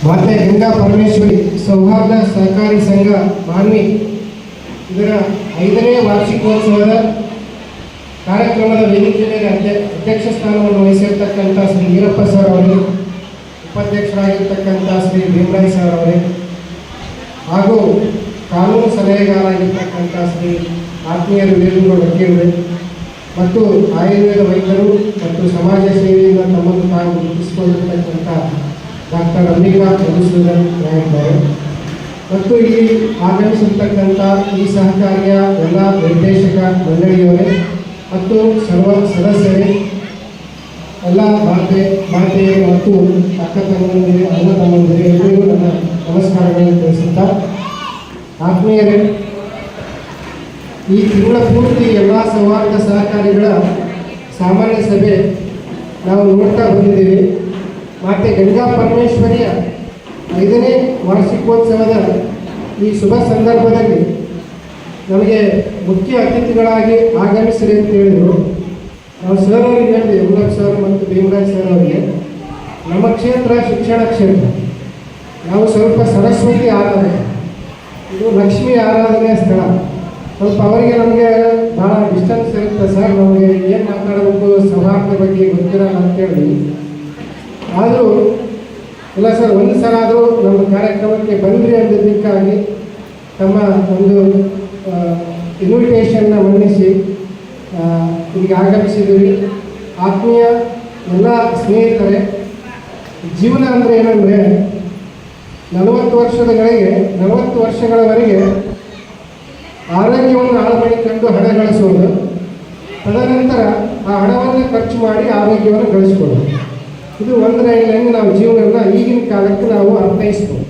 ಮಾತೆ ಗಂಗಾ ಪರಮೇಶ್ವರಿ ಸೌಹಾರ್ದ ಸಹಕಾರಿ ಸಂಘ ಮಾನ್ವಿ ಇದರ 5ನೇ ವಾರ್ಷಿಕೋತ್ಸವದ ಕಾರ್ಯಕ್ರಮದ ವೇದಿಕೆ ಮೇಲೆ ಅಧ್ಯಕ್ಷ ಸ್ಥಾನವನ್ನು ವಹಿಸಿರ್ತಕ್ಕಂಥ ಶ್ರೀ ವೀರಪ್ಪ ಸರ್ ಅವರೇ, ಉಪಾಧ್ಯಕ್ಷರಾಗಿರ್ತಕ್ಕಂಥ ಶ್ರೀ ಭೀಮರಾಯ್ ಸರ್ ಅವರೇ, ಹಾಗೂ ಕಾನೂನು ಸಲಹೆಗಾರರಾಗಿರ್ತಕ್ಕಂಥ ಶ್ರೀ ಆತ್ಮೀಯರು ವೀರಗೌಡ ವಕೀಲರೇ ಮತ್ತು ಆಯುರ್ವೇದ ವೈದ್ಯರು ಮತ್ತು ಸಮಾಜ ಸೇವೆಯಿಂದ ತಮ್ಮನ್ನು ತಾವು ಗುರುತಿಸಿಕೊಂಡಿರ್ತಕ್ಕಂಥ ಡಾಕ್ಟರ್ ಅಂಬಿಕಾ ಮಧುಸೂದನ್ ನಾಯಕರು ಮತ್ತು ಇಲ್ಲಿ ಆಗಮಿಸಿರ್ತಕ್ಕಂಥ ಈ ಸಹಕಾರಿಯ ಎಲ್ಲ ನಿರ್ದೇಶಕ ಮಂಡಳಿಯವರೇ ಮತ್ತು ಸರ್ವ ಸದಸ್ಯರೇ, ಎಲ್ಲ ಮಾತೆಯರು ಮತ್ತು ಅಕ್ಕ ತಮ್ಮಂದಿರೇ, ಅಣ್ಣ ತಮ್ಮಂದಿರೇ, ಎಲ್ಲರಿಗೂ ನನ್ನ ನಮಸ್ಕಾರಗಳನ್ನು ತಿಳಿಸುತ್ತಾ, ಆತ್ಮೀಯರೇ, ಈ ತಿಂಗಳ ಪೂರ್ತಿ ಎಲ್ಲ ಸೌಹಾರ್ದ ಸಹಕಾರಿಗಳ ಸಾಮಾನ್ಯ ಸಭೆ ನಾವು ನೋಡ್ತಾ ಬಂದಿದ್ದೀವಿ. ಮಾತೆ ಗಂಗಾ ಪರಮೇಶ್ವರಿಯ 5ನೇ ವಾರ್ಷಿಕೋತ್ಸವದ ಈ ಶುಭ ಸಂದರ್ಭದಲ್ಲಿ ನಮಗೆ ಮುಖ್ಯ ಅತಿಥಿಗಳಾಗಿ ಆಗಮಿಸಿರಿ ಅಂತ ಹೇಳಿದರು. ನಾವು ಸರ್ ಅವರಿಗೆ ಹೇಳಿದೆ, ಉಲ್ಲಕ್ ಸರ್ ಮತ್ತು ಭೀಮರಾಜ್ ಸರ್ ಅವರಿಗೆ, ನಮ್ಮ ಕ್ಷೇತ್ರ ಶಿಕ್ಷಣ ಕ್ಷೇತ್ರ, ನಾವು ಸ್ವಲ್ಪ ಸರಸ್ವತಿ ಆರಾಧನೆ, ಇದು ಲಕ್ಷ್ಮೀ ಆರಾಧನೆಯ ಸ್ಥಳ, ಸ್ವಲ್ಪ ಅವರಿಗೆ ನಮಗೆ ಭಾಳ ಡಿಸ್ಟೆನ್ಸ್ ಇರುತ್ತೆ ಸರ್, ನಮಗೆ ಏನು ಮಾತಾಡಬೇಕು ಸೌಹಾರ್ದ ಬಗ್ಗೆ ಗೊತ್ತಿರಲ್ಲ ಅಂತೇಳಿ. ಆದರೂ ಇಲ್ಲ ಸರ್, ಒಂದು ಸಲ ಆದರೂ ನಮ್ಮ ಕಾರ್ಯಕ್ರಮಕ್ಕೆ ಬಂದ್ರಿ ಅನ್ನೋದಕ್ಕಾಗಿ ತಮ್ಮ ಒಂದು ಇನ್ವಿಟೇಷನ್ನ ಮನ್ನಿಸಿ ಇಲ್ಲಿಗೆ ಆಗಮಿಸಿದ್ದೀವಿ. ಆತ್ಮೀಯ ಎಲ್ಲ ಸ್ನೇಹಿತರೆ, ಜೀವನ ಅಂದರೆ ಏನಂದರೆ 40 ವರ್ಷಗಳವರೆಗೆ ಆರೋಗ್ಯವನ್ನು ಹಾಳು ಮಾಡಿಕೊಂಡು ಹಣ ಗಳಿಸೋದು, ತದನಂತರ ಆ ಹಣವನ್ನು ಖರ್ಚು ಮಾಡಿ ಆರೋಗ್ಯವನ್ನು ಗಳಿಸ್ಕೊಳ್ಳೋದು, ಇದು ಒಂದು ಲೈನಲ್ಲಿ ನಾವು ಜೀವನವನ್ನು ಈಗಿನ ಕಾಲಕ್ಕೆ ನಾವು ಅರ್ಥೈಸ್ಬೋದು.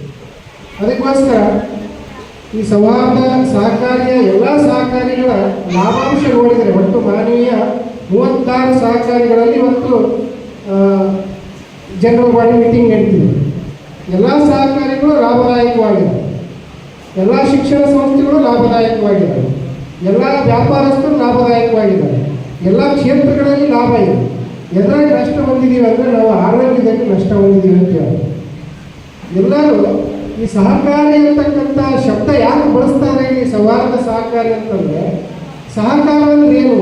ಅದಕ್ಕೋಸ್ಕರ ಈ ಸೌಹಾರ್ದ ಸಹಕಾರಿಯ ಎಲ್ಲ ಸಹಕಾರಿಗಳ ಲಾಭಾಂಶ ನೋಡಿದರೆ ಒಟ್ಟು ಮಾನವೀಯ 36 ಸಹಕಾರಿಗಳಲ್ಲಿ ಇವತ್ತು ಜನರಲ್ ಬಾಡಿ ಮೀಟಿಂಗ್ ನಡೀತಿದೆ. ಎಲ್ಲ ಸಹಕಾರಿಗಳು ಲಾಭದಾಯಕವಾಗಿವೆ, ಎಲ್ಲ ಶಿಕ್ಷಣ ಸಂಸ್ಥೆಗಳು ಲಾಭದಾಯಕವಾಗಿದ್ದಾವೆ, ಎಲ್ಲ ವ್ಯಾಪಾರಸ್ಥರು ಲಾಭದಾಯಕವಾಗಿದ್ದಾರೆ, ಎಲ್ಲ ಕ್ಷೇತ್ರಗಳಲ್ಲಿ ಲಾಭ ಇದೆ. ಎದುರಾಗಿ ನಷ್ಟ ಹೊಂದಿದ್ದೀವಿ ಅಂದರೆ ನಾವು ಆರೋಗ್ಯದಲ್ಲಿ ನಷ್ಟ ಹೊಂದಿದ್ದೀವಿ ಅಂತ ಹೇಳಿ ಎಲ್ಲರೂ ಈ ಸಹಕಾರಿ ಅಂತಕ್ಕಂಥ ಶಬ್ದ ಯಾಕೆ ಬಳಸ್ತಾರೆ ಈ ಸೌಹಾರ್ದ ಸಹಕಾರಿ ಅಂತಂದರೆ, ಸಹಕಾರ ಅಂದರೆ ಏನು?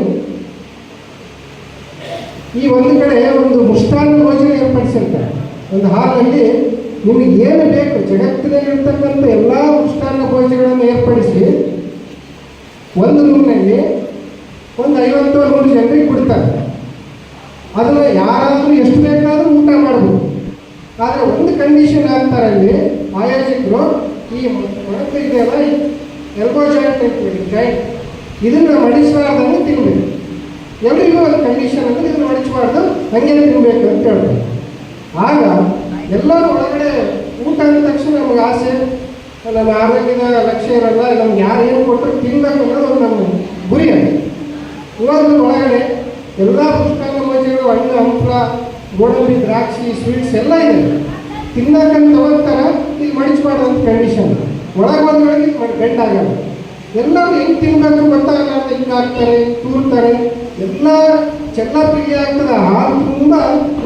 ಈ ಒಂದು ಕಡೆ ಒಂದು ಮೃಷ್ಟಾನ್ನ ಭೋಜನ ಏರ್ಪಡಿಸಿರ್ತಾರೆ, ಒಂದು ಹಾಲಲ್ಲಿ ನಿಮಗೆ ಏನು ಬೇಕು ಜಗತ್ತಿನಲ್ಲಿರ್ತಕ್ಕಂಥ ಎಲ್ಲ ಮೃಷ್ಟಾನ್ನ ಭೋಜನಗಳನ್ನು ಏರ್ಪಡಿಸಿ ಒಂದು ರೂಮ್ನಲ್ಲಿ ಒಂದು 50-100 ಜನರಿಗೆ ಕೊಡ್ತಾರೆ. ಅದನ್ನು ಯಾರಾದರೂ ಎಷ್ಟು ಬೇಕಾದರೂ ಊಟ ಮಾಡ್ಬೋದು. ಆದರೆ ಒಂದು ಕಂಡೀಷನ್ ಆಗ್ತಾರೆ ಅಲ್ಲಿ ಆಯೋಜಕರು, ಈ ಮೊಳಕೆ ಇದೆಯಲ್ಲ, ಎಲ್ಬೋ ಜಾಯಿಂಟ್ ಅಂತೇಳಿ ಜಾಯಿಂಟ್, ಇದನ್ನು ಮಡಿಸಬಾರ್ದಂಗೆ ತಿನ್ನಬೇಕು. ಎಲ್ರಿಗೂ ಒಂದು ಕಂಡೀಷನ್ ಅಂದರೆ ಇದನ್ನು ಮಡಿಸಬಾರ್ದು, ಹಂಗೆ ತಿನ್ನಬೇಕು ಅಂತ ಹೇಳ್ತಾರೆ. ಆಗ ಎಲ್ಲರೂ ಒಳಗಡೆ ಊಟ ಅಂದ ತಕ್ಷಣ ನಮಗೆ ಆಸೆ, ನಮ್ಮ ಆರೋಗ್ಯದ ಲಕ್ಷ್ಯ ಇರಲ್ಲ, ನಮ್ಗೆ ಯಾರು ಏನು ಕೊಟ್ಟರು ತಿನ್ನಬೇಕು ಅನ್ನೋದು ನಮ್ಮ ಗುರಿ. ಅದು ಇವಾಗ ಒಳಗಡೆ ಎಲ್ಲ ಪುಷ್ಪಾಂಗ ಭೋಜನಗಳು, ಹಣ್ಣು ಹಂಪಲ, ಗೋಡಂಬಿ, ದ್ರಾಕ್ಷಿ, ಸ್ವೀಟ್ಸ್ ಎಲ್ಲ ಇದೆ. ತಿನ್ನಕ್ಕಂತ ತಗೋತಾರೆ, ಈಗ ಮಡಿಸಬಾರ್ದು ಅಂತ ಕಂಡೀಷನ್. ಒಳಗೆ ಬಂದೊಳಗೆ ಬೆಂಡಾಗಲ್ಲ. ಎಲ್ಲರೂ ಹೆಂಗೆ ತಿನ್ನಬೇಕು ಗೊತ್ತಾಗಲ್ಲ ಅಂತ ಹಿಂಗೆ ಹಾಕ್ತಾರೆ, ತೂರ್ತಾರೆ, ಎಲ್ಲ ಚೆಲ್ಲಾಪಿಗೆ ಆಗ್ತದೆ. ಹಾಲು ತುಂಬ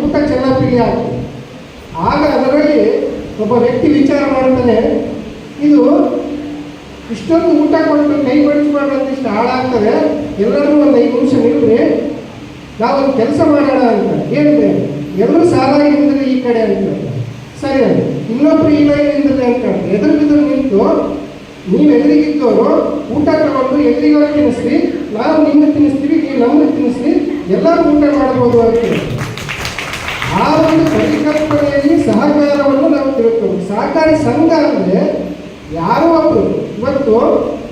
ಊಟ ಚೆಲ್ಲಾಪಿಗೆ ಆಗ್ತದೆ. ಆಗ ಅದರಲ್ಲಿ ಒಬ್ಬ ವ್ಯಕ್ತಿ ವಿಚಾರ ಮಾಡ್ತಾನೆ, ಇದು ಇಷ್ಟೊಂದು ಊಟ ಕೊಟ್ಟು ಕೈ ಮಡಿಸಬಾರ್ದು ಅಂತ ಇಷ್ಟು ಹಾಳಾಗ್ತದೆ, ಎಲ್ಲರೂ ಒಂದು 5 ನಿಮಿಷ ನಿಲ್ರಿ, ನಾವೊಂದು ಕೆಲಸ ಮಾಡೋಣ ಅಂತ ಹೇಳಿದೆ. ಎಲ್ಲರೂ ಸಾಲಾಗಿ ನಿಂದರೆ ಈ ಕಡೆ ಅಂತ ಸರಿ, ಅದು ಇನ್ನೊಬ್ರು ಈ ಲೈನ್ ನಿಂದ್ರೆ ಅಂತ ಎದುರು ನಿಂತು ನೀವು ಎದುರಿಗಿದ್ದವರು ಊಟ ತಗೊಂಡು ಎದುರಿಗವ್ರು ತಿನ್ನಿಸ್ರಿ, ನಾವು ನಿಮಗೆ ತಿನ್ನಿಸ್ತೀವಿ, ನೀವು ನಮಗೆ ತಿನ್ನಿಸ್ರಿ, ಎಲ್ಲರೂ ಊಟ ಮಾಡ್ಬೋದು ಅಂತ. ಆ ಒಂದು ಪರಿಕಲ್ಪನೆಯಲ್ಲಿ ಸಹಕಾರವನ್ನು ನಾವು ತಿಳ್ಕೊಂಡು, ಸಹಕಾರಿ ಸಂಘ ಅಂದರೆ ಯಾರೋ ಒಬ್ಬರು ಇವತ್ತು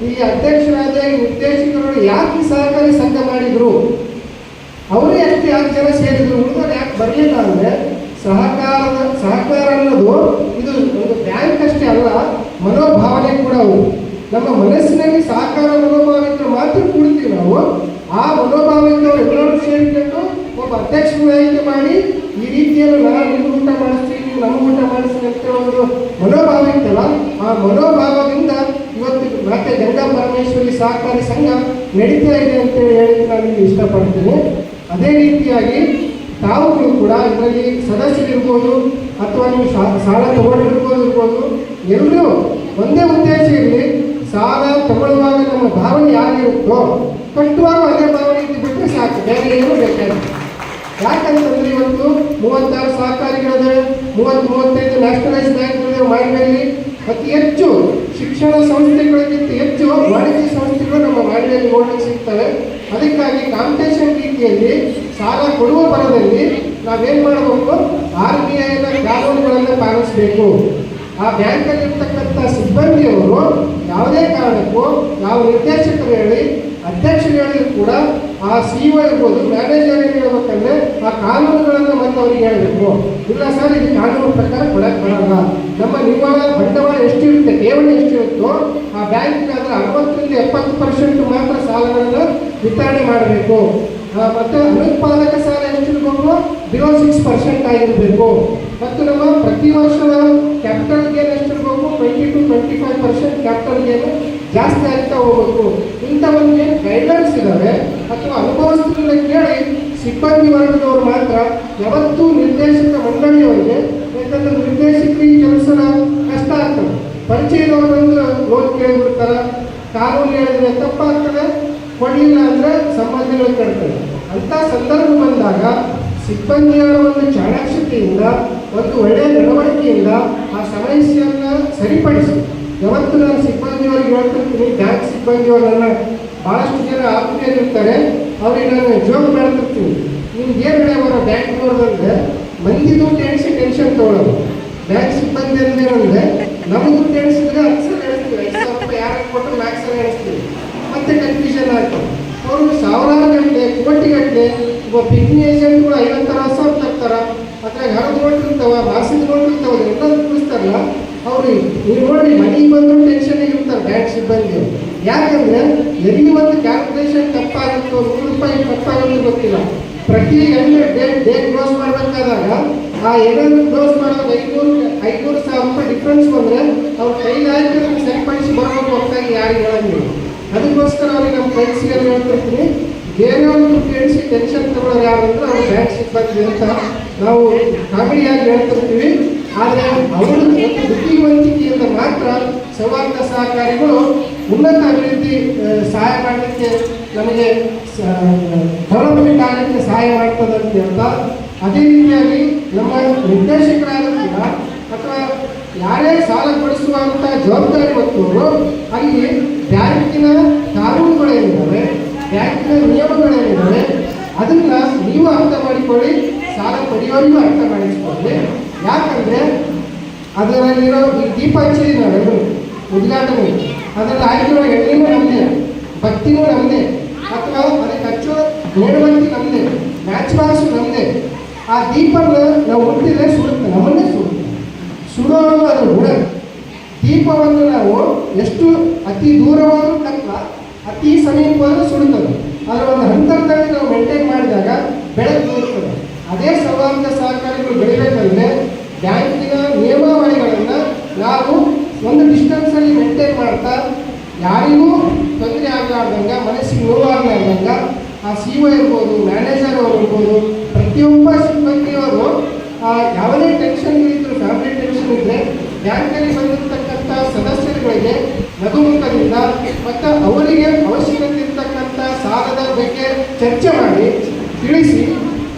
ಈ ಅಧ್ಯಕ್ಷರಾದ ನಿರ್ದೇಶಕರು ಯಾಕೆ ಸಹಕಾರಿ ಸಂಘ ಮಾಡಿದರು, ಅವರೇ ಅಷ್ಟು ಯಾಕೆ ಜನ ಸೇರಿದ್ರು, ಉಳಿದವ್ರು ಯಾಕೆ ಬರಲಿಲ್ಲ ಅಂದರೆ ಸಹಕಾರ ಅನ್ನೋದು ಇದು ಒಂದು ಬ್ಯಾಂಕ್ ಅಷ್ಟೇ ಅಲ್ಲ, ಮನೋಭಾವನೆ ಕೂಡ. ಅವರು ನಮ್ಮ ಮನಸ್ಸಿನಲ್ಲಿ ಸಹಕಾರ ಮನೋಭಾವಿಕರು ಮಾತ್ರ ಕೂಡ್ತೀವಿ ನಾವು. ಆ ಮನೋಭಾವಿಕರು ಎಲ್ಲರೂ ಸೇರಿಕೊಂಡು ಒಬ್ಬ ಅಧ್ಯಕ್ಷರನ್ನ ಆಯ್ಕೆ ಮಾಡಿ ಈ ರೀತಿಯಲ್ಲಿ ನಾನು ನಿಮ್ಗೆ ಊಟ ಮಾಡಿಸ್ತೀನಿ, ನೀವು ನಮ್ಗೆ ಊಟ ಮಾಡಿಸ್ತೀನಿ ಅಂತ ಒಂದು ಮನೋಭಾವ ಇತ್ತಲ್ಲ, ಆ ಮನೋಭಾವದಿಂದ ಇವತ್ತು ಮಾತೆ ಗಂಗಾ ಪರಮೇಶ್ವರಿ ಸಹಕಾರಿ ಸಂಘ ನಡೀತಾ ಇದೆ ಅಂತೇಳಿ ಹೇಳಕ್ಕೆ ನಾನು ಇಷ್ಟಪಡ್ತೀನಿ. ಅದೇ ರೀತಿಯಾಗಿ ತಾವುಗಳು ಕೂಡ ಇದರಲ್ಲಿ ಸದಸ್ಯರಿರ್ಬೋದು, ಅಥವಾ ನೀವು ಸಾಲ ತಗೊಂಡಿರ್ಬೋದು ಎಲ್ಲರೂ ಒಂದೇ ಉದ್ದೇಶ ಇರಲಿ, ಸಾಲ ತಗೊಳ್ಳುವಾಗ ನಮ್ಮ ಭಾವನೆ ಯಾರಿರುತ್ತೋ ಕಟ್ಟುವಾಗ ಅದೇ ಭಾವನೆ ಇದ್ದು ಬಿಟ್ಟರೆ ಸಾಕು, ಬೇರೆ ಏನೂ ಬೇಕಾಗಿಲ್ಲ. ಯಾಕಂತಂದ್ರೆ ಇವತ್ತು 36 ಸಹಕಾರಿಗಳಿದೆ, 35 ನ್ಯಾಷನಲೈಸ್ ಬ್ಯಾಂಕ್ಗಳಿದೆ ಮಾಹಿತಿಯಲ್ಲಿ. ಅತಿ ಹೆಚ್ಚು ಶಿಕ್ಷಣ ಸಂಸ್ಥೆಗಳಿಗಿಂತ ಹೆಚ್ಚು ವಾಣಿಜ್ಯ ಸಂಸ್ಥೆಗಳು ನಮ್ಮ ಮಾಹಿತಿಯಲ್ಲಿ ನೋಡಲಿಕ್ಕೆ ಸಿಗ್ತವೆ. ಅದಕ್ಕಾಗಿ ಕಾಂಪಿಟೇಷನ್ ರೀತಿಯಲ್ಲಿ ಸಾಲ ಕೊಡುವ ಬರದಲ್ಲಿ ನಾವೇನು ಮಾಡಬೇಕು, RBIನ ಕಾನೂನುಗಳನ್ನು ಪಾಲಿಸಬೇಕು. ಆ ಬ್ಯಾಂಕಲ್ಲಿರ್ತಕ್ಕಂಥ ಸಿಬ್ಬಂದಿಯವರು ಯಾವುದೇ ಕಾರಣಕ್ಕೂ ಯಾವ ನಿರ್ದೇಶಕರು ಹೇಳಿ ಅಧ್ಯಕ್ಷರು ಹೇಳಿದ್ರು ಕೂಡ ಆ CEO ಇರ್ಬೋದು, ಮ್ಯಾನೇಜರ್ ಏನು ಹೇಳ್ಬೇಕಂದ್ರೆ ಆ ಕಾನೂನುಗಳನ್ನು ಮತ್ತೆ ಅವರಿಗೆ ಹೇಳಬೇಕು. ಇಲ್ಲ ಸರ್, ಇದು ಕಾನೂನು ಪ್ರಕಾರ ಕೊಡಕ್ಕೆ ಬರಲ್ಲ, ನಮ್ಮ ನಿವ್ವಳ ಬಂಡವಾಳ ಎಷ್ಟಿರುತ್ತೆ, ಠೇವಣಿ ಎಷ್ಟಿರುತ್ತೋ ಆ ಬ್ಯಾಂಕಿಗಾದ್ರೆ 60% ಮಾತ್ರ ಸಾಲಗಳನ್ನು ವಿತರಣೆ ಮಾಡಬೇಕು. ಮತ್ತು ಅನುತ್ಪಾದಕ ಸಾಲ ಎಷ್ಟಿರಬೇಕು, ಬಿಲೋ 6% ಆಗಿರಬೇಕು. ಮತ್ತು ನಮ್ಮ ಪ್ರತಿ ವರ್ಷದ ಕ್ಯಾಪಿಟಲ್ ಗೇನ್ ಎಷ್ಟಿರಬೇಕು, 20 to 25% ಕ್ಯಾಪಿಟಲ್ ಗೇನ್ ಜಾಸ್ತಿ ಆಗ್ತಾ ಹೋಗಬೇಕು. ಇಂಥ ಒಂದು ಏನು ಗೈಡ್ಲೈನ್ಸ್ ಇದ್ದಾವೆ ಅಥವಾ ಅನುಭವಸ್ಥರನ್ನ ಕೇಳಿ ಸಿಬ್ಬಂದಿ ವರ್ಗದವರು ಮಾತ್ರ ಯಾವತ್ತೂ ನಿರ್ದೇಶಕ ಮಂಡಳಿಯವರಿಗೆ, ಯಾಕಂದ್ರೆ ನಿರ್ದೇಶಕರಿಗೆ ಕೆಲಸನ ಕಷ್ಟ ಆಗ್ತದೆ. ಪರಿಚಯದವರು ಬಂದು ಲೋನ್ ಕೇಳಿಬಿಡ್ತಾರೆ, ಕಾನೂನು ಹೇಳಿದ್ರೆ ತಪ್ಪಾಗ್ತದೆ, ಕೊಡಲಿಲ್ಲ ಅಂದರೆ ಸಂಬಂಧಗಳು ಕೆಡ್ತದೆ. ಅಂಥ ಸಂದರ್ಭ ಬಂದಾಗ ಸಿಬ್ಬಂದಿಯವರ ಒಂದು ಚಾಣಾಕ್ಷತೆಯಿಂದ, ಒಂದು ಒಳ್ಳೆಯ ನಡವಳಿಕೆಯಿಂದ ಆ ಸಮಸ್ಯೆಯನ್ನು ಸರಿಪಡಿಸಿ ಯಾವತ್ತು ನಾನು ಸಿಬ್ಬಂದಿಯವರಿಗೆ ಹೇಳ್ತಿರ್ತೀನಿ. ಬ್ಯಾಂಕ್ ಸಿಬ್ಬಂದಿಯವರನ್ನ ಭಾಳಷ್ಟು ಜನ ಆತ್ಮೀಯರಿರ್ತಾರೆ, ಅವ್ರಿಗೆ ನಾನು ಜೋಕ್ ಮಾಡ್ತಿರ್ತೀನಿ, ನಿಮ್ಗೆ ಏನು ಹೇಳೋರು ಬ್ಯಾಂಕ್ನವ್ರದಂದ್ರೆ ಮಂದಿ ದುಡ್ಡು ಎಣಿಸಿ ಟೆನ್ಷನ್ ತೊಗೊಳ್ಳೋದು. ಬ್ಯಾಂಕ್ ಸಿಬ್ಬಂದಿ ಅಂದೇನಂದ್ರೆ ನಮ್ಮ ದುಡ್ಡು ಎಣಿಸಿದ್ರೆ 10 ಸಲ ಎಣಿಸ್ತೀವಿ, 5,000 ರೂಪಾಯಿ ಯಾರಿಗೆ ಕೊಟ್ಟರು 4 ಸಲ ಎಣಿಸ್ತೀವಿ, ಮತ್ತೆ ಕನ್ಫ್ಯೂಷನ್ ಆಗ್ತದೆ. ಅವರು ಸಾವಿರಾರು ಗಂಟೆ ಕೋಟಿಗಟ್ಟಲೆ ಒಬ್ಬ ಪಿಗ್ನಿ ಏಜೆಂಟ್ಗಳು 50,000 ತರ್ತಾರ, ಅದ್ರಾಗ ಹರಿದು ನೋಡಿರ್ತಾವ, ಮಾಸಿದ ನೋಡಿರ್ತಾವ, ಎಲ್ಲ ತಿಳಿಸ್ತಾರಲ್ಲ. ಅವ್ರು ನೀವು ನೋಡಿ ಮನೆಗೆ ಬಂದರೂ ಟೆನ್ಷನ್ ಇರ್ತಾರೆ ಬ್ಯಾಂಕ್ ಸಿಬ್ಬಂದಿ. ಯಾಕಂದ್ರೆ ಎಲ್ಲಿ ಒಂದು ಕ್ಯಾಲ್ಕುಲೇಷನ್ ತಪ್ಪಾಗುತ್ತೋ, 100 ರೂಪಾಯಿ ತಪ್ಪಾಗೋದು ಗೊತ್ತಿಲ್ಲ. ಪ್ರತಿ ಡೇ ಕ್ಲೋಸ್ ಮಾಡಬೇಕಾದಾಗ ಆ ಏನಾದ್ರು ಕ್ಲೋಸ್ ಮಾಡೋದು 500,000 ರೂಪಾಯಿ ಡಿಫ್ರೆನ್ಸ್ ಬಂದರೆ ಅವ್ರ ಕೈಗೆ ಆಯ್ತು ಸರಿಪಡಿಸಿ ಬರಬೇಕು ಹೊರತಾಗಿ ಯಾರಿಗೆ ಹೇಳಂಗಿಲ್ಲ. ಅದಕ್ಕೋಸ್ಕರ ಅವ್ರಿಗೆ ನಮ್ಮ ಫ್ರೆಂಡ್ಸ್ಗೆ ಹೇಳ್ತಿರ್ತೀನಿ, ಬೇರೆಯವ್ರ ದುಡ್ಡು ಎಣಿಸಿ ಟೆನ್ಷನ್ ತಗೊಳ್ಳೋರು ಯಾರಂದ್ರೆ ಅವ್ರು ಬ್ಯಾಂಕ್ ಸಿಬ್ಬಂದಿ ಅಂತ ನಾವು ಕಾಮಿಡಿಯಾಗಿ ಹೇಳ್ತಿರ್ತೀವಿ. ಆದರೆ ಅವರು ಬುದ್ಧಿವಂತಿಕೆಯಿಂದ ಮಾತ್ರ ಸೌಹಾರ್ದ ಸಹಕಾರಿಗಳು ಉನ್ನತ ಅಭಿವೃದ್ಧಿ ಸಹಾಯ ಮಾಡಲಿಕ್ಕೆ, ನಮಗೆ ಡೆವಲಪ್ಮೆಂಟ್ ಆಗಲಿಕ್ಕೆ ಸಹಾಯ ಮಾಡ್ತದೆ ಅಂತ ಹೇಳ್ತಾ, ಅದೇ ರೀತಿಯಾಗಿ ನಮ್ಮ ನಿರ್ದೇಶಕರಾದ ಕೂಡ ಅಥವಾ ಯಾರೇ ಸಾಲ ಕೊಡಿಸುವಂಥ ಜವಾಬ್ದಾರಿ ಹೊತ್ತವರು ಅಲ್ಲಿ ಬ್ಯಾಂಕಿನ ಕಾನೂನುಗಳೇನಿದ್ದಾವೆ, ಬ್ಯಾಂಕಿನ ನಿಯಮಗಳೇನಿದ್ದಾವೆ ಅದನ್ನು ನೀವು ಅರ್ಥ ಮಾಡಿಕೊಳ್ಳಿ, ಸಾಲ ಪಡೆಯೋರಿಗೂ ಅರ್ಥ ಮಾಡಿಸ್ಕೊಳ್ಳಿ. ಯಾಕಂದರೆ ಅದರಲ್ಲಿರೋ ಈ ದೀಪ ಹಚ್ಚಿದ್ದೀವಿ ನಾವೆಲ್ಲರೂ ಉದ್ಘಾಟನೆ, ಅದರಲ್ಲಿ ಆಗಿರೋ ಎಣ್ಣೆನೂ ನಮ್ಮದೇ, ಬತ್ತಿನೂ ನಮ್ಮದೇ, ಅಥವಾ ಅದಕ್ಕೆ ಹಚ್ಚೋ ಮೇಣಬತ್ತಿ ನಮ್ಮದೇ, ಮ್ಯಾಚ್ ಬಾಕ್ಸು ನಮ್ಮದೇ. ಆ ದೀಪನ ನಾವು ಹುಟ್ಟಿದ್ರೆ ಸುಡುತ್ತೆ, ನಮ್ಮನ್ನೇ ಸುಡೋದು ಅದು ಗುಣ. ದೀಪವನ್ನು ನಾವು ಎಷ್ಟು ಅತಿ ದೂರವಾದರೂ ಕತ್ಲ, ಅತಿ ಸಮೀಪವಾದರೂ ಸುಡುತ್ತದೆ. ಅದರ ಒಂದು ಅಂತರದಲ್ಲಿ ನಾವು ಮೇಂಟೈನ್ ಮಾಡಿದಾಗ ಬೆಳಕು ಬರುತ್ತದೆ. ಅದೇ ಸೌಹಾರ್ದ ಸಹಕಾರಿಗಳು ಬೆಳಿಬೇಕಂದ್ರೆ ಬ್ಯಾಂಕಿನ ನಿಯಮಾವಳಿಗಳನ್ನು ನಾವು ಒಂದು ಡಿಸ್ಟೆನ್ಸಲ್ಲಿ ಮೇಂಟೈನ್ ಮಾಡ್ತಾ, ಯಾರಿಗೂ ತೊಂದರೆ ಆಗಲಾರ್ದಂಗೆ, ಮನಸ್ಸಿಗೆ ನೋವಾಗಲಾರ್ದಂಗೆ ಆ CEO ಇರ್ಬೋದು, ಮ್ಯಾನೇಜರ್ ಅವರು ಇರ್ಬೋದು, ಪ್ರತಿಯೊಬ್ಬ ಸಿಬ್ಬಂದಿಯವರು ಯಾವುದೇ ಟೆನ್ಷನ್ ಇದ್ದರೂ, ಫ್ಯಾಮಿಲಿ ಟೆನ್ಷನ್ ಇದ್ದರೆ ಬ್ಯಾಂಕಲ್ಲಿ ಬಂದಿರತಕ್ಕಂಥ ಸದಸ್ಯರುಗಳಿಗೆ ನಗುಮುಖದಿಂದ ಮತ್ತು ಅವರಿಗೆ ಅವಶ್ಯಕತೆ ಇರ್ತಕ್ಕಂಥ ಸಾಲದ ಬಗ್ಗೆ ಚರ್ಚೆ ಮಾಡಿ ತಿಳಿಸಿ,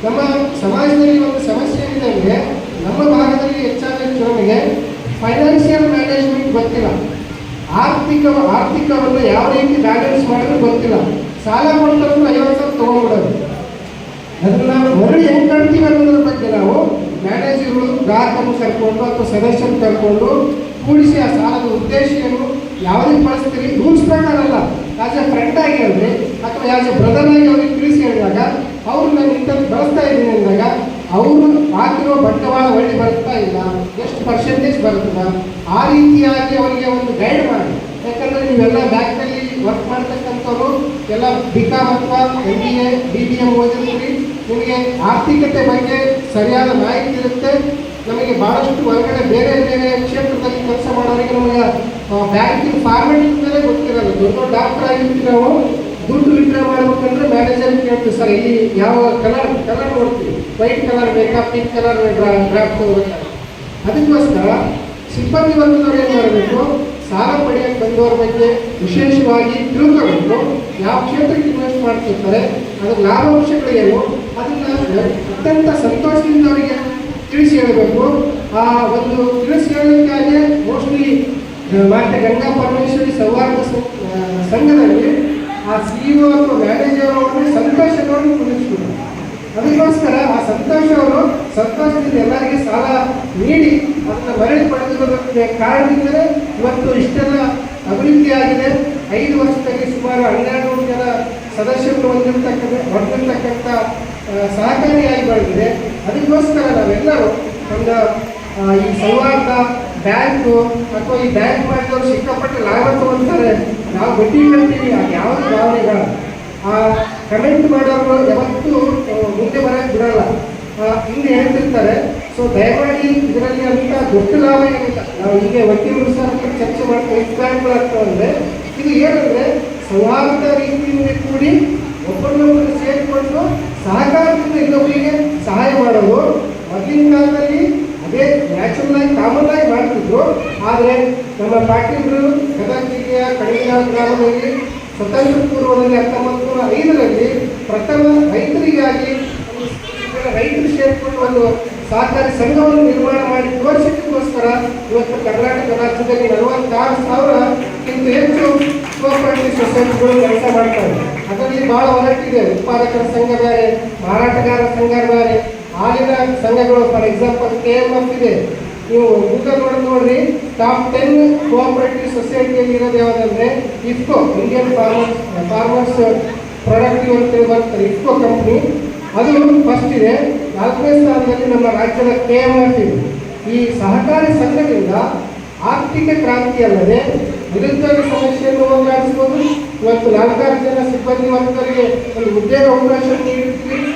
ನಮ್ಮ ಸಮಾಜದಲ್ಲಿ ಒಂದು ಸಮಸ್ಯೆ ಏನಿದೆ ಅಂದರೆ ನಮ್ಮ ಭಾಗದಲ್ಲಿ ಹೆಚ್ಚು ನಮಗೆ ಫೈನಾನ್ಷಿಯಲ್ ಮ್ಯಾನೇಜ್ಮೆಂಟ್ ಗೊತ್ತಿಲ್ಲ, ಆರ್ಥಿಕವನ್ನು ಯಾವ ರೀತಿ ಬ್ಯಾಲೆನ್ಸ್ ಮಾಡೋದು ಗೊತ್ತಿಲ್ಲ. ಸಾಲ ಕೊಡ್ತಾರೆ 50,000 ತೊಗೊಂಡ್ಬಿಡೋದು, ಅದನ್ನು ನಾವು ಮರಳಿ ಹೆಂಗೆ ಕಟ್ತೀವಿ ಅನ್ನೋದ್ರ ಬಗ್ಗೆ ನಾವು ಮ್ಯಾನೇಜರ್ಗಳು ಗ್ರಾಹಕರನ್ನು ಕರ್ಕೊಂಡು ಅಥವಾ ಸದಸ್ಯರನ್ನು ಕರ್ಕೊಂಡು ಕೂಡಿಸಿ ಆ ಸಾಲದ ಉದ್ದೇಶವನ್ನು ಯಾವುದಕ್ಕೆ ಬಳಸ್ತೀರಿ, ರೂಲ್ಸ್ ಪ್ರಕಾರ ಅಲ್ಲ, ಆಸ್ ಎ ಫ್ರೆಂಡ್ ಆಗಿ ಹೇಳಿದ್ರೆ ಅಥವಾ ಆಸ್ ಎ ಬ್ರದರ್ ಆಗಿ ಅವ್ರಿಗೆ ತಿಳಿಸಿ ಹೇಳಿದಾಗ ಅವರು ನಾನು ಇಂಥದ್ದು ಬಳಸ್ತಾ ಇದ್ದೀನಿ ಅಂದಾಗ ಅವರು ಹಾಕಿರೋ ಬಂಡವಾಳ ಒಳ್ಳೆ ಬರ್ತಾ ಇಲ್ಲ, ಎಷ್ಟು ಪರ್ಸೆಂಟೇಜ್ ಬರ್ತದೆ, ಆ ರೀತಿಯಾಗಿ ಅವರಿಗೆ ಒಂದು ಗೈಡ್ ಮಾಡಿ. ಯಾಕಂದರೆ ನೀವೆಲ್ಲ ಬ್ಯಾಂಕಲ್ಲಿ ವರ್ಕ್ ಮಾಡ್ತಕ್ಕಂಥವ್ರು ಎಲ್ಲ BCom ಅಥವಾ MBA BBM ಓದಿರ್ತೀರಿ, ನಿಮಗೆ ಆರ್ಥಿಕತೆ ಬಗ್ಗೆ ಸರಿಯಾದ ಮಾಹಿತಿ ಇರುತ್ತೆ. ನಮಗೆ ಭಾಳಷ್ಟು ಹೊರಗಡೆ ಬೇರೆ ಬೇರೆ ಕ್ಷೇತ್ರದಲ್ಲಿ ಕೆಲಸ ಮಾಡೋರಿಗೆ ನಮಗೆ ಬ್ಯಾಂಕಿನ ಫಾರ್ಮೆಟ್ ಮೇಲೆ ಗೊತ್ತಿರಲ್ಲ. ದೊಡ್ಡ ಡಾಕ್ಟರ್ ಆಗಿರ್ತೀವಿ, ನಾವು ದುಡ್ಡು ವಿಡ್ರಾ ಮಾಡ್ಬೇಕಂದ್ರೆ ಮ್ಯಾನೇಜರ್ ಕೇಳ್ತೀವಿ, ಸರ್ ಇಲ್ಲಿ ಯಾವ ಕಲರ್ ನೋಡ್ತೀವಿ, ವೈಟ್ ಕಲರ್ ಬೇಕಾ, ಪಿಂಕ್ ಕಲರ್ ಡ್ರಾಫ್ಟ್ ಹೋಗ್ಬೇಕಾ, ಅದಕ್ಕೋಸ್ಕರ ಸಿಬ್ಬಂದಿ ವರ್ಗದವ್ರು ಏನು ಮಾಡಬೇಕು, ಸಾಲ ಪಡೆಯಕ್ಕೆ ಬಂದವರ ಬಗ್ಗೆ ವಿಶೇಷವಾಗಿ ತಿಳ್ಕೋಬೇಕು. ಯಾವ ಕ್ಷೇತ್ರಕ್ಕೆ ಇನ್ವೆಸ್ಟ್ ಮಾಡ್ತಿರ್ತಾರೆ, ಅದರ ಲಾಭಾಂಶಗಳೇನು, ಅದನ್ನು ಅತ್ಯಂತ ಸಂತೋಷದಿಂದ ಅವರಿಗೆ ತಿಳಿಸಿ ಹೇಳಬೇಕು. ಆ ಒಂದು ತಿಳಿಸಿ ಹೇಳಲಿಕ್ಕಾಗಿ ಮೋಸ್ಟ್ಲಿ ಮಾತೆ ಗಂಗಾ ಪರಮೇಶ್ವರಿ ಸೌಹಾರ್ದ ಸಂಘದಲ್ಲಿ ಆ CEO ಅಥವಾ ಮ್ಯಾನೇಜರ್ ಅವರನ್ನು ಸಂತೋಷವನ್ನು ಕುಳಿಸ್ಬಿಟ್ಟು, ಅದಕ್ಕೋಸ್ಕರ ಆ ಸಂತೋಷದಿಂದ ಎಲ್ಲರಿಗೆ ಸಾಲ ನೀಡಿ ಅದನ್ನು ಮರಳಿ ಪಡೆದಿರೋದಕ್ಕೆ ಕಾರಣದಿಂದಲೇ ಇವತ್ತು ಇಷ್ಟೆಲ್ಲ ಅಭಿವೃದ್ಧಿ ಆಗಿದೆ. 5 ವರ್ಷದಲ್ಲಿ ಸುಮಾರು 1200 ಜನ ಸದಸ್ಯರು ಹೊಂದಿರತಕ್ಕಂಥ ಸಹಕಾರಿಯಾಗಿ ಬೆಳೆದಿದೆ. ಅದಕ್ಕೋಸ್ಕರ ನಾವೆಲ್ಲರೂ ಒಂದು ಈ ಸೌಹಾರ್ದ ಬ್ಯಾಂಕು ಅಥವಾ ಈ ಬ್ಯಾಂಕ್ ಮಾಡಿದವರು ಸಿಕ್ಕಾಪಟ್ಟೆ ಲಾಭ ತಗೊಳ್ತಾರೆ, ನಾವು ಬಡ್ಡಿ ಕಟ್ತೀವಿ, ಅದು ಯಾವುದು ಭಾವನೆಗಳ ಆ ಕಮೆಂಟ್ ಮಾಡೋರು ಯಾವತ್ತೂ ಮುಂದೆ ಬರೋಕ್ಕೆ ಬಿಡಲ್ಲ, ಹಿಂದೆ ಹೇಳ್ತಿರ್ತಾರೆ. ಸೊ ದಯಮಾಡಿ ಇದರಲ್ಲಿ ಅಂತ ದೊಡ್ಡ ಲಾಭ ಏನಿಲ್ಲ. ನಾವು ಹೀಗೆ ವಕೀಲರು ಸಹ ಚರ್ಚೆ ಮಾಡ್ತೀವಿ, ಎಕ್ಸ್ಪ್ಲಾಂಟ್ಗಳಾಗ್ತವೆ ಅಂದರೆ ಇದು ಏನಂದರೆ ಸೌಹಾರ್ದ ರೀತಿಯಿಂದ ಕೂಡಿ ಒಬ್ಬರನ್ನೊಬ್ಬರು ಸೇರಿಕೊಂಡು ಸಹಕಾರದಿಂದ ಇನ್ನೊಬ್ಬರಿಗೆ ಸಹಾಯ ಮಾಡೋದು. ಮೊದಲಿನ ಕಾಲದಲ್ಲಿ ಅದೇ ನ್ಯಾಚುರಲ್ ಆಗಿ ಕಾಮನ್ ಆಗಿ ಮಾಡ್ತಿದ್ರು. ಆದರೆ ನಮ್ಮ ಪಾಟೀಲರು ಗದಗ ಜಿಲ್ಲೆಯ ಕಣಿಗಾಲ ಗ್ರಾಮದಲ್ಲಿ ಸ್ವತಂತ್ರ ಪೂರ್ವದಲ್ಲಿ 1905ರಲ್ಲಿ ಪ್ರಥಮ ರೈತರಿಗಾಗಿ ರೈತರು ಸೇರಿಕೊಂಡು ಒಂದು ಸಹಕಾರಿ ಸಂಘವನ್ನು ನಿರ್ಮಾಣ ಮಾಡಿ ತೋರಿಸಿದ್ದಕ್ಕೋಸ್ಕರ ಇವತ್ತು ಕರ್ನಾಟಕ ರಾಜ್ಯದಲ್ಲಿ 46,000ಕ್ಕಿಂತ ಹೆಚ್ಚು ಕೋಆಪರೇಟಿವ್ ಸೊಸೈಟಿಗಳು ಕೆಲಸ ಮಾಡ್ತಾರೆ. ಅದರಲ್ಲಿ ಭಾಳ ಹೊರಟಿದೆ. ಉತ್ಪಾದಕರ ಸಂಘ ಬೇರೆ, ಮಾರಾಟಗಾರರ ಸಂಘ ಬೇರೆ, ಹಾಲಿನ ಸಂಘಗಳು. ಫಾರ್ ಎಕ್ಸಾಂಪಲ್ KMF ಇದೆ, ನೀವು ಗೂಗಲ್ ನೋಡ್ರಿ. ಟಾಪ್ 10 ಕೋಆಪರೇಟಿವ್ ಸೊಸೈಟಿಯಲ್ಲಿ ಇರೋದು ಯಾವುದಂದ್ರೆ ಇಫ್ಕೋ, ಇಂಡಿಯನ್ ಫಾರ್ಮರ್ಸ್ ಪ್ರೊಡಕ್ಟಿವ್ ಅಂತೇಳಿ ಬರ್ತಾರೆ, ಇಫ್ಕೋ ಕಂಪ್ನಿ, ಅದು ಫಸ್ಟ್ ಇದೆ. 4ನೇ ಸ್ಥಾನದಲ್ಲಿ ನಮ್ಮ ರಾಜ್ಯದ KMF ಇದೆ. ಈ ಸಹಕಾರಿ ಸಂಘದಿಂದ ಆರ್ಥಿಕ ಕ್ರಾಂತಿ ಅಲ್ಲದೆ ನಿರುದ್ಯೋಗ ಸಮಸ್ಯೆಯನ್ನು ಹೋಗಲಾಡಿಸ್ಬೋದು. ಇವತ್ತು 4 ಜನ ಸಿಬ್ಬಂದಿ ವರ್ಗರಿಗೆ ಒಂದು ಉದ್ಯೋಗ ಅವಕಾಶ ನೀಡುತ್ತೀವಿ.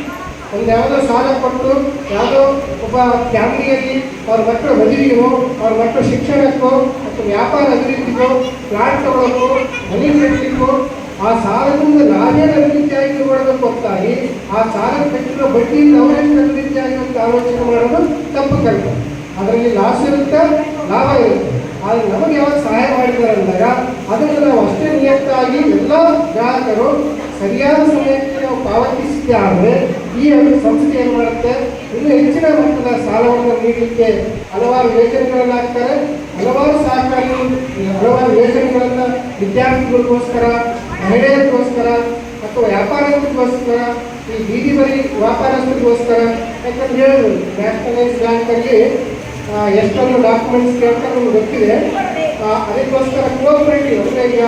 ಒಂದು ಯಾವುದೋ ಸಾಲ ಕೊಟ್ಟು ಯಾವುದೋ ಒಬ್ಬ ಫ್ಯಾಮಿಲಿಯಲ್ಲಿ ಅವ್ರ ಮಕ್ಕಳ ಮದುವೆಗೋ, ಅವ್ರ ಮಕ್ಕಳ ಶಿಕ್ಷಣಕ್ಕೋ ಅಥವಾ ವ್ಯಾಪಾರ ಅಭಿವೃದ್ಧಿಗೋ, ಪ್ಲಾಟ್ ತಗೊಳ್ಳೋಕ್ಕೋ, ಮನೆ ಕಟ್ಟಲಿಕ್ಕೋ ಆ ಸಾಲದಿಂದ ನಾವೇನು ಅಭಿವೃದ್ಧಿಯಾಗಿ ಮಾಡಬೇಕು ಹೊರತಾಗಿ ಆ ಸಾಲ ಕಟ್ಟಿರೋ ಬಡ್ಡಿಯಿಂದ ಅವರೆಷ್ಟು ಅಭಿವೃದ್ಧಿಯಾಗಿರುವಂಥ ಆಲೋಚನೆ ಮಾಡೋದು ತಪ್ಪು ಕೆಲಸ. ಅದರಲ್ಲಿ ಲಾಸ್ ಇರುತ್ತೆ, ಲಾಭ ಇರುತ್ತೆ. ಆದರೆ ನಮಗೆ ಯಾವಾಗ ಸಹಾಯ ಮಾಡಿದ್ದಾರೆ ಅಂದಾಗ ಅದನ್ನು ನಾವು ಅಷ್ಟೇ ನಿಯತ್ತಾಗಿ ಎಲ್ಲ ಗ್ರಾಹಕರು ಸರಿಯಾದ ಸಮಯಕ್ಕೆ ನಾವು ಪಾವತಿಸಿದ್ದೆ ಆದರೆ ಈ ಸಂಸ್ಥೆ ಏನು ಮಾಡುತ್ತೆ, ಇನ್ನೂ ಹೆಚ್ಚಿನ ಮಟ್ಟದ ಸಾಲವನ್ನು ನೀಡಲಿಕ್ಕೆ ಹಲವಾರು ಯೋಜನೆಗಳನ್ನು ಹಾಕ್ತಾರೆ. ಹಲವಾರು ಯೋಜನೆಗಳನ್ನು ವಿದ್ಯಾರ್ಥಿಗಳಿಗೋಸ್ಕರ, ಮಹಿಳೆಯರಿಗೋಸ್ಕರ ಅಥವಾ ವ್ಯಾಪಾರಸ್ಥರಿಗೋಸ್ಕರ, ಈ ಬೀದಿ ಬರಿ ವ್ಯಾಪಾರಸ್ಥರಿಗೋಸ್ಕರ. ಯಾಕಂದ್ರೆ ಹೇಳಿದ್ರು ನ್ಯಾಷನಲೈಸ್ ಬ್ಯಾಂಕಲ್ಲಿ ಎಷ್ಟೊಂದು ಡಾಕ್ಯುಮೆಂಟ್ಸ್ ಕೇಳ್ತಾರೆ ನಮ್ಗೆ ಗೊತ್ತಿದೆ. ಅದಕ್ಕೋಸ್ಕರ ಕೋಆಪರೇಟಿವ್ ಅಂದರೆ ಈಗ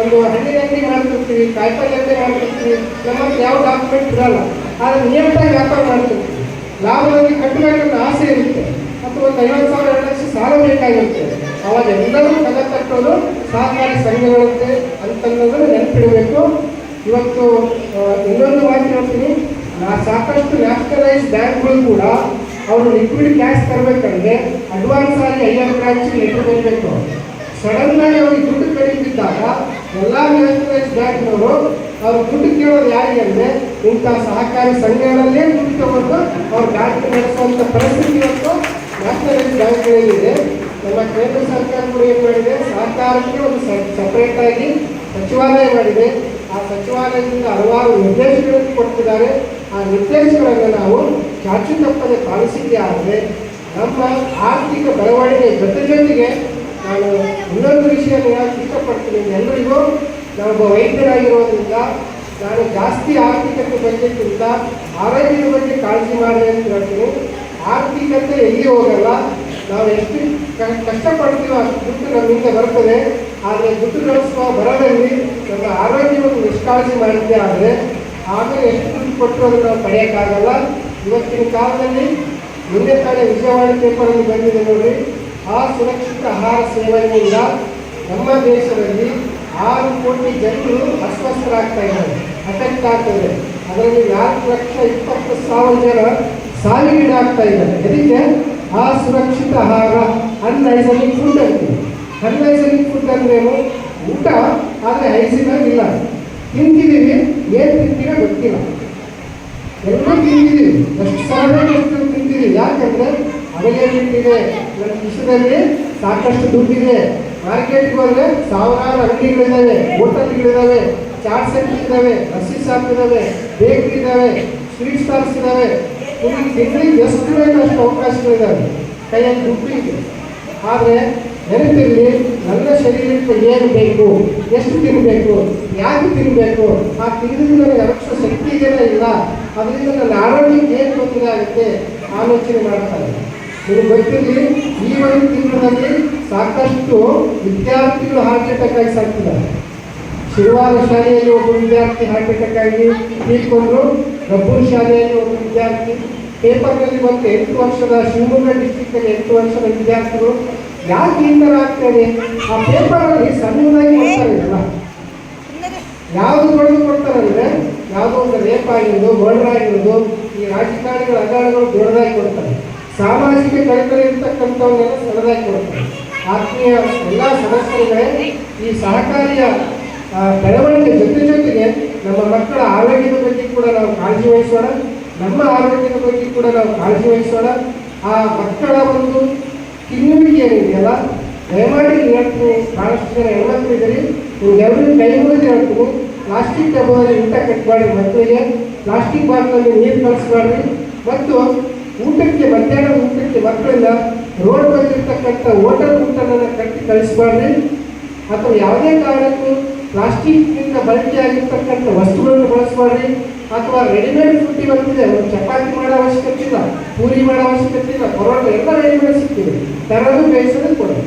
ಒಂದು ಹಣ್ಣಿನ ಅಂಗಡಿ ಮಾಡ್ತಿರ್ತೀವಿ, ಕಾಯಿಪಲ್ಯ ಅಂಗಡಿ ಮಾಡ್ತಿರ್ತೀವಿ, ನಮ್ಮಲ್ಲಿ ಯಾವ ಡಾಕ್ಯುಮೆಂಟ್ ಇರಲ್ಲ, ಆದರೆ ನಿಯಮಿತವಾಗಿ ವ್ಯಾಪಾರ ಮಾಡ್ತಿರ್ತೀವಿ. ಲಾಭದಲ್ಲಿ ಕಟ್ಟಬೇಕಂತ ಆಸೆ ಇರುತ್ತೆ, ಅಥವಾ ಒಂದು 50,000 2 ಲಕ್ಷ ಸಾಲ ಬೇಕಾಗಿರುತ್ತೆ. ಅವಾಗ ಎಲ್ಲರೂ ಕಲೆ ಕಟ್ಟೋದು ಸಹಕಾರಿ ಸಂಘಗಳಂತೆ ಅಂತನ್ನೋದನ್ನು ನೆನಪಿಡಬೇಕು. ಇವತ್ತು ಇನ್ನೊಂದು ಮಾತು ಹೇಳ್ತೀನಿ, ಸಾಕಷ್ಟು ನ್ಯಾಷನಲೈಸ್ ಬ್ಯಾಂಕ್ಗಳು ಕೂಡ ಅವರು ಲಿಕ್ವಿಡ್ ಕ್ಯಾಶ್ ತರಬೇಕಂದ್ರೆ ಅಡ್ವಾನ್ಸ್ ಆಗಿ 5 ಬ್ರಾಂಚಿಗೆ ಲೆಟರ್ ಬರಬೇಕು. ಸಡನ್ ಆಗಿ ಅವ್ರಿಗೆ ದುಡ್ಡು ಕಡಿಮೆಯಿದ್ದಾಗ ಎಲ್ಲ ನ್ಯಾಷನಲೈಸ್ ಬ್ಯಾಂಕ್ನವರು ಅವ್ರು ದುಡ್ಡು ಕೇಳೋದು ಯಾರಿಗೆ ಅಂದರೆ ಇಂಥ ಸಹಕಾರಿ ಸಂಘಗಳಲ್ಲೇ ದುಡ್ಡು ತಗೊಂಡು ಅವ್ರು ಬ್ಯಾಂಕ್ ನಡೆಸುವಂಥ ಪರಿಸ್ಥಿತಿ ಇವತ್ತು ನ್ಯಾಷನಲೈಸ್ ಬ್ಯಾಂಕ್ಗಳಲ್ಲಿದೆ. ನಮ್ಮ ಕೇಂದ್ರ ಸರ್ಕಾರ ಕೂಡ ಏನು ಮಾಡಿದೆ, ಸಹಕಾರಕ್ಕೆ ಒಂದು ಸಪ್ರೇಟಾಗಿ ಸಚಿವಾಲಯ ಮಾಡಿದೆ. ಆ ಸಚಿವಾಲಯದಿಂದ ಹಲವಾರು ನಿರ್ದೇಶನಗಳನ್ನು ಕೊಡ್ತಿದ್ದಾರೆ. ಆ ನಿರ್ದೇಶನಗಳನ್ನು ನಾವು ಚಾಚು ತಪ್ಪದೆ ಪಾಲಿಸಿದ್ದೇ ಆದರೆ ನಮ್ಮ ಆರ್ಥಿಕ ಬೆಳವಣಿಗೆ ಜೊತೆಗೆ ನಾನು ಇನ್ನೊಂದು ವಿಷಯ ಹೇಳಕ್ಕೆ ಇಷ್ಟಪಡ್ತೀನಿ. ಎಲ್ಲರಿಗೂ ನಾನೊಬ್ಬ ವೈದ್ಯರಾಗಿರೋದ್ರಿಂದ ನಾನು ಜಾಸ್ತಿ ಆರ್ಥಿಕತೆ ಬಗ್ಗೆಕ್ಕಿಂತ ಆರೋಗ್ಯದ ಬಗ್ಗೆ ಕಾಳಜಿ ಮಾಡಿ ಅಂತ ಹೇಳ್ತೀನಿ. ಆರ್ಥಿಕತೆ ಎಲ್ಲಿ ಹೋಗಲ್ಲ, ನಾವು ಎಷ್ಟು ಕಷ್ಟಪಡ್ತೀವೋ ಅಷ್ಟು ದುಡ್ಡು ನಮ್ಮಿಂದ ಬರ್ತದೆ. ಆದರೆ ದುಡ್ಡು ಗಳಿಸುವ ಬರದಲ್ಲಿ ನಮ್ಮ ಆರೋಗ್ಯವನ್ನು ನಿಷ್ಕಾಳಜಿ ಮಾಡಿದ್ದೆ ಆದರೆ ಆಮೇಲೆ ಎಷ್ಟು ದುಡ್ಡು ಕೊಟ್ಟರು ಅದನ್ನು ನಾವು ಪಡೆಯೋಕ್ಕಾಗಲ್ಲ. ಇವತ್ತಿನ ಕಾಲದಲ್ಲಿ ಮುಂದೆ ತಾನೇ ವಿಜಯವಾಣಿ ಪೇಪರಲ್ಲಿ ಬಂದಿದೆ ನೋಡಿ, ಆ ಸುರಕ್ಷಿತ ಆಹಾರ ಸೇವನೆಯಿಂದ ನಮ್ಮ ದೇಶದಲ್ಲಿ 6 ಕೋಟಿ ಜನರು ಅಸ್ವಸ್ಥರಾಗ್ತಾ ಇದ್ದಾರೆ, ಅಫೆಕ್ಟ್ ಆಗ್ತದೆ. ಅದರಲ್ಲಿ 4,20,000 ಜನ ಸಾವಿಗೀಡಾಗ್ತಾ ಇದ್ದಾರೆ. ಅದಕ್ಕೆ ಆ ಸುರಕ್ಷಿತ ಆಹಾರ ಅನ್ಹೈಜೆನಿಕ್ ಫುಡ್ ಅಂತೀವಿ. ಅನ್ಹೈಜೆನಿಕ್ ಫುಡ್ ಅಂದ್ರೇನು, ಊಟ ಆದರೆ ಹೈಜಿನಾಗಿ ಇಲ್ಲ. ತಿಂತಿದ್ದೀವಿ, ಏನು ತಿಂತೀರೋ ಗೊತ್ತಿಲ್ಲ, ಎಲ್ಲ ತಿಂತಿದ್ದೀವಿ, ಎಷ್ಟು ಸಾವಿರ ತಿಂತಿದ್ದೀವಿ. ಯಾಕಂದರೆ ಮನೆಯಲ್ಲಿಟ್ಟಿದೆ, ನನ್ನ ಕಿಶದಲ್ಲಿ ಸಾಕಷ್ಟು ದುಡ್ಡಿದೆ, ಮಾರ್ಕೆಟ್ಗೆ ಹೋದ್ರೆ ಸಾವಿರಾರು ಅಂಗಡಿಗಳಿದ್ದಾವೆ, ಹೋಟೆಲ್ಗಳಿದ್ದಾವೆ, ಚಾಟ್ ಸೆಂಟರ್ ಇದ್ದಾವೆ, ಹಸಿ ಶಾಪ್ ಇದ್ದಾವೆ, ಬೇಕ್ರಿ ಇದ್ದಾವೆ, ಸ್ವೀಟ್ ಸ್ಟಾಲ್ಸ್ ಇದ್ದಾವೆ, ನಿಮಗೆ ತಿಂಗಳಿಗೆ ಎಷ್ಟು ಬೇಕು ಅಷ್ಟು ಅವಕಾಶಗಳಿದ್ದಾವೆ, ಕೈಯಲ್ಲಿ ದುಡ್ಡು ಇದೆ. ಆದರೆ ನೆನಪಿರಲಿ, ನನ್ನ ಶರೀರಕ್ಕೆ ಏನು ಬೇಕು, ಎಷ್ಟು ತಿನ್ನಬೇಕು, ಯಾಕೆ ತಿನ್ನಬೇಕು, ಆ ತಿಂದಿದ್ದು ನನಗೆ ಅರಕ್ಷ ಶಕ್ತಿ ಇದೆಯಲ್ಲ ಇಲ್ಲ, ಅದರಿಂದ ನನ್ನ ಆರೋಗ್ಯಕ್ಕೆ ಏನು ತೊಂದರೆ ಆಗುತ್ತೆ ಆಲೋಚನೆ ಮಾಡ್ತಾರೆ. ನಿಮಗೆ ಗೊತ್ತಿರಲಿ, ಈ ಒಂದು ತಿಂಗಳಲ್ಲಿ ಸಾಕಷ್ಟು ವಿದ್ಯಾರ್ಥಿಗಳು ಹಾರ್ಟ್ ಅಟ್ಯಾಕ್ ಆಗಿ ಸಾಕ್ತಿದ್ದಾರೆ. ಶಿರವಾರ ಶಾಲೆಯಲ್ಲಿ ಒಬ್ಬ ವಿದ್ಯಾರ್ಥಿ ಹಾರ್ಟ್ ಅಟ್ಯಾಕ್ ಆಗಿ ತೀರ್ಕೊಂಡ್ರು. ರಬ್ಬೂರ್ ಶಾಲೆಯಲ್ಲಿ ಒಬ್ಬ ವಿದ್ಯಾರ್ಥಿ, ಪೇಪರ್ನಲ್ಲಿ ಬಂದು 8 ವರ್ಷದ ಶಿವಮೊಗ್ಗ ಡಿಸ್ಟಿಕ್ನಲ್ಲಿ 8 ವರ್ಷದ ವಿದ್ಯಾರ್ಥಿಗಳು. ಯಾಕೆ ಈ ಥರ ಆಗ್ತದೆ? ಆ ಪೇಪರಲ್ಲಿ ಸಣ್ಣದಾಗಿ ಕೊಡ್ತಾರಲ್ಲ, ಯಾವುದು ಕೊಡೋದು ಕೊಡ್ತಾರಂದ್ರೆ ಯಾವುದೋ ಒಂದು ರೇಪ್ ಆಗಿರೋದು, ಮರ್ಡರ್ ಆಗಿರೋದು, ಈ ರಾಜಕಾರಣಿಗಳ ಅಗಾಡಗಳು ದೊಡ್ಡದಾಗಿ ಕೊಡ್ತಾರೆ. ಸಾಮಾಜಿಕ ಕಳಕಳಿ ಇರ್ತಕ್ಕಂಥವನ್ನೆಲ್ಲ ಸಣ್ಣದಾಗಿ ಕೊಡ್ತಾರೆ. ಆತ್ಮೀಯ ಎಲ್ಲ ಸದಸ್ಯರುಗಳೇ, ಈ ಸಹಕಾರಿಯ ಬೆಳವಣಿಗೆ ಜೊತೆಗೆ ನಮ್ಮ ಮಕ್ಕಳ ಆರೋಗ್ಯದ ಬಗ್ಗೆ ಕೂಡ ನಾವು ಕಾಳಜಿ ವಹಿಸೋಣ, ನಮ್ಮ ಆರೋಗ್ಯದ ಬಗ್ಗೆ ಕೂಡ ನಾವು ಕಾಳಜಿ ವಹಿಸೋಣ. ಆ ಮಕ್ಕಳ ಒಂದು ತಿನ್ನುವಿಕೆ ಏನಿದೆಯಲ್ಲ, ದಯಮಾಡಿ ಹೇಳ್ತೀನಿ, ಭಾಳಷ್ಟು ಜನ ಹೆಣ್ಮಕ್ಳು ಇದ್ದೀರಿ, ನಿಮ್ಗೆಲ್ಲರೂ ಕೈ ಮುಗಿದು ಹೇಳ್ತೀನಿ, ಪ್ಲಾಸ್ಟಿಕ್ ಡಬ್ಬದಲ್ಲಿ ಊಟ ಕಟ್ಬಾರ್ದು ಮಕ್ಕಳಿಗೆ, ಪ್ಲಾಸ್ಟಿಕ್ ಬಾಟ್ಲಲ್ಲಿ ನೀರು ಕಳಿಸ್ಬಾರ್ದು. ಮತ್ತು ಊಟಕ್ಕೆ, ಮಧ್ಯಾಹ್ನದ ಊಟಕ್ಕೆ ಮಕ್ಕಳನ್ನ ರೋಡ್ ಬಂದಿರ್ತಕ್ಕಂಥ ಹೋಟೆಲ್ ಊಟವನ್ನು ಕಟ್ಟಿ ಕಳಿಸ್ಬಾರ್ದು. ಅಥವಾ ಯಾವುದೇ ಕಾರಣಕ್ಕೂ ಪ್ಲಾಸ್ಟಿಕ್ನಿಂದ ಬಳಕೆಯಾಗಿರ್ತಕ್ಕಂಥ ವಸ್ತುಗಳನ್ನು ಬಳಸಬಾರ್ದು. ಅಥವಾ ರೆಡಿಮೇಡ್ ಫುಡ್ ಇವತ್ತಿದೆ, ಒಂದು ಚಪಾತಿ ಮಾಡೋ ಅವಶ್ಯಕತೆ ಇಲ್ಲ, ಪೂರಿ ಮಾಡೋ ಅವಶ್ಯಕತೆ ಇಲ್ಲ, ಪರೋಟ ಎಲ್ಲ ರೆಡಿಮೇಡ್ ಸಿಗ್ತಿದೆ, ತರೋದು ಬೇಯಿಸೋದು ಕೊಡೋದು.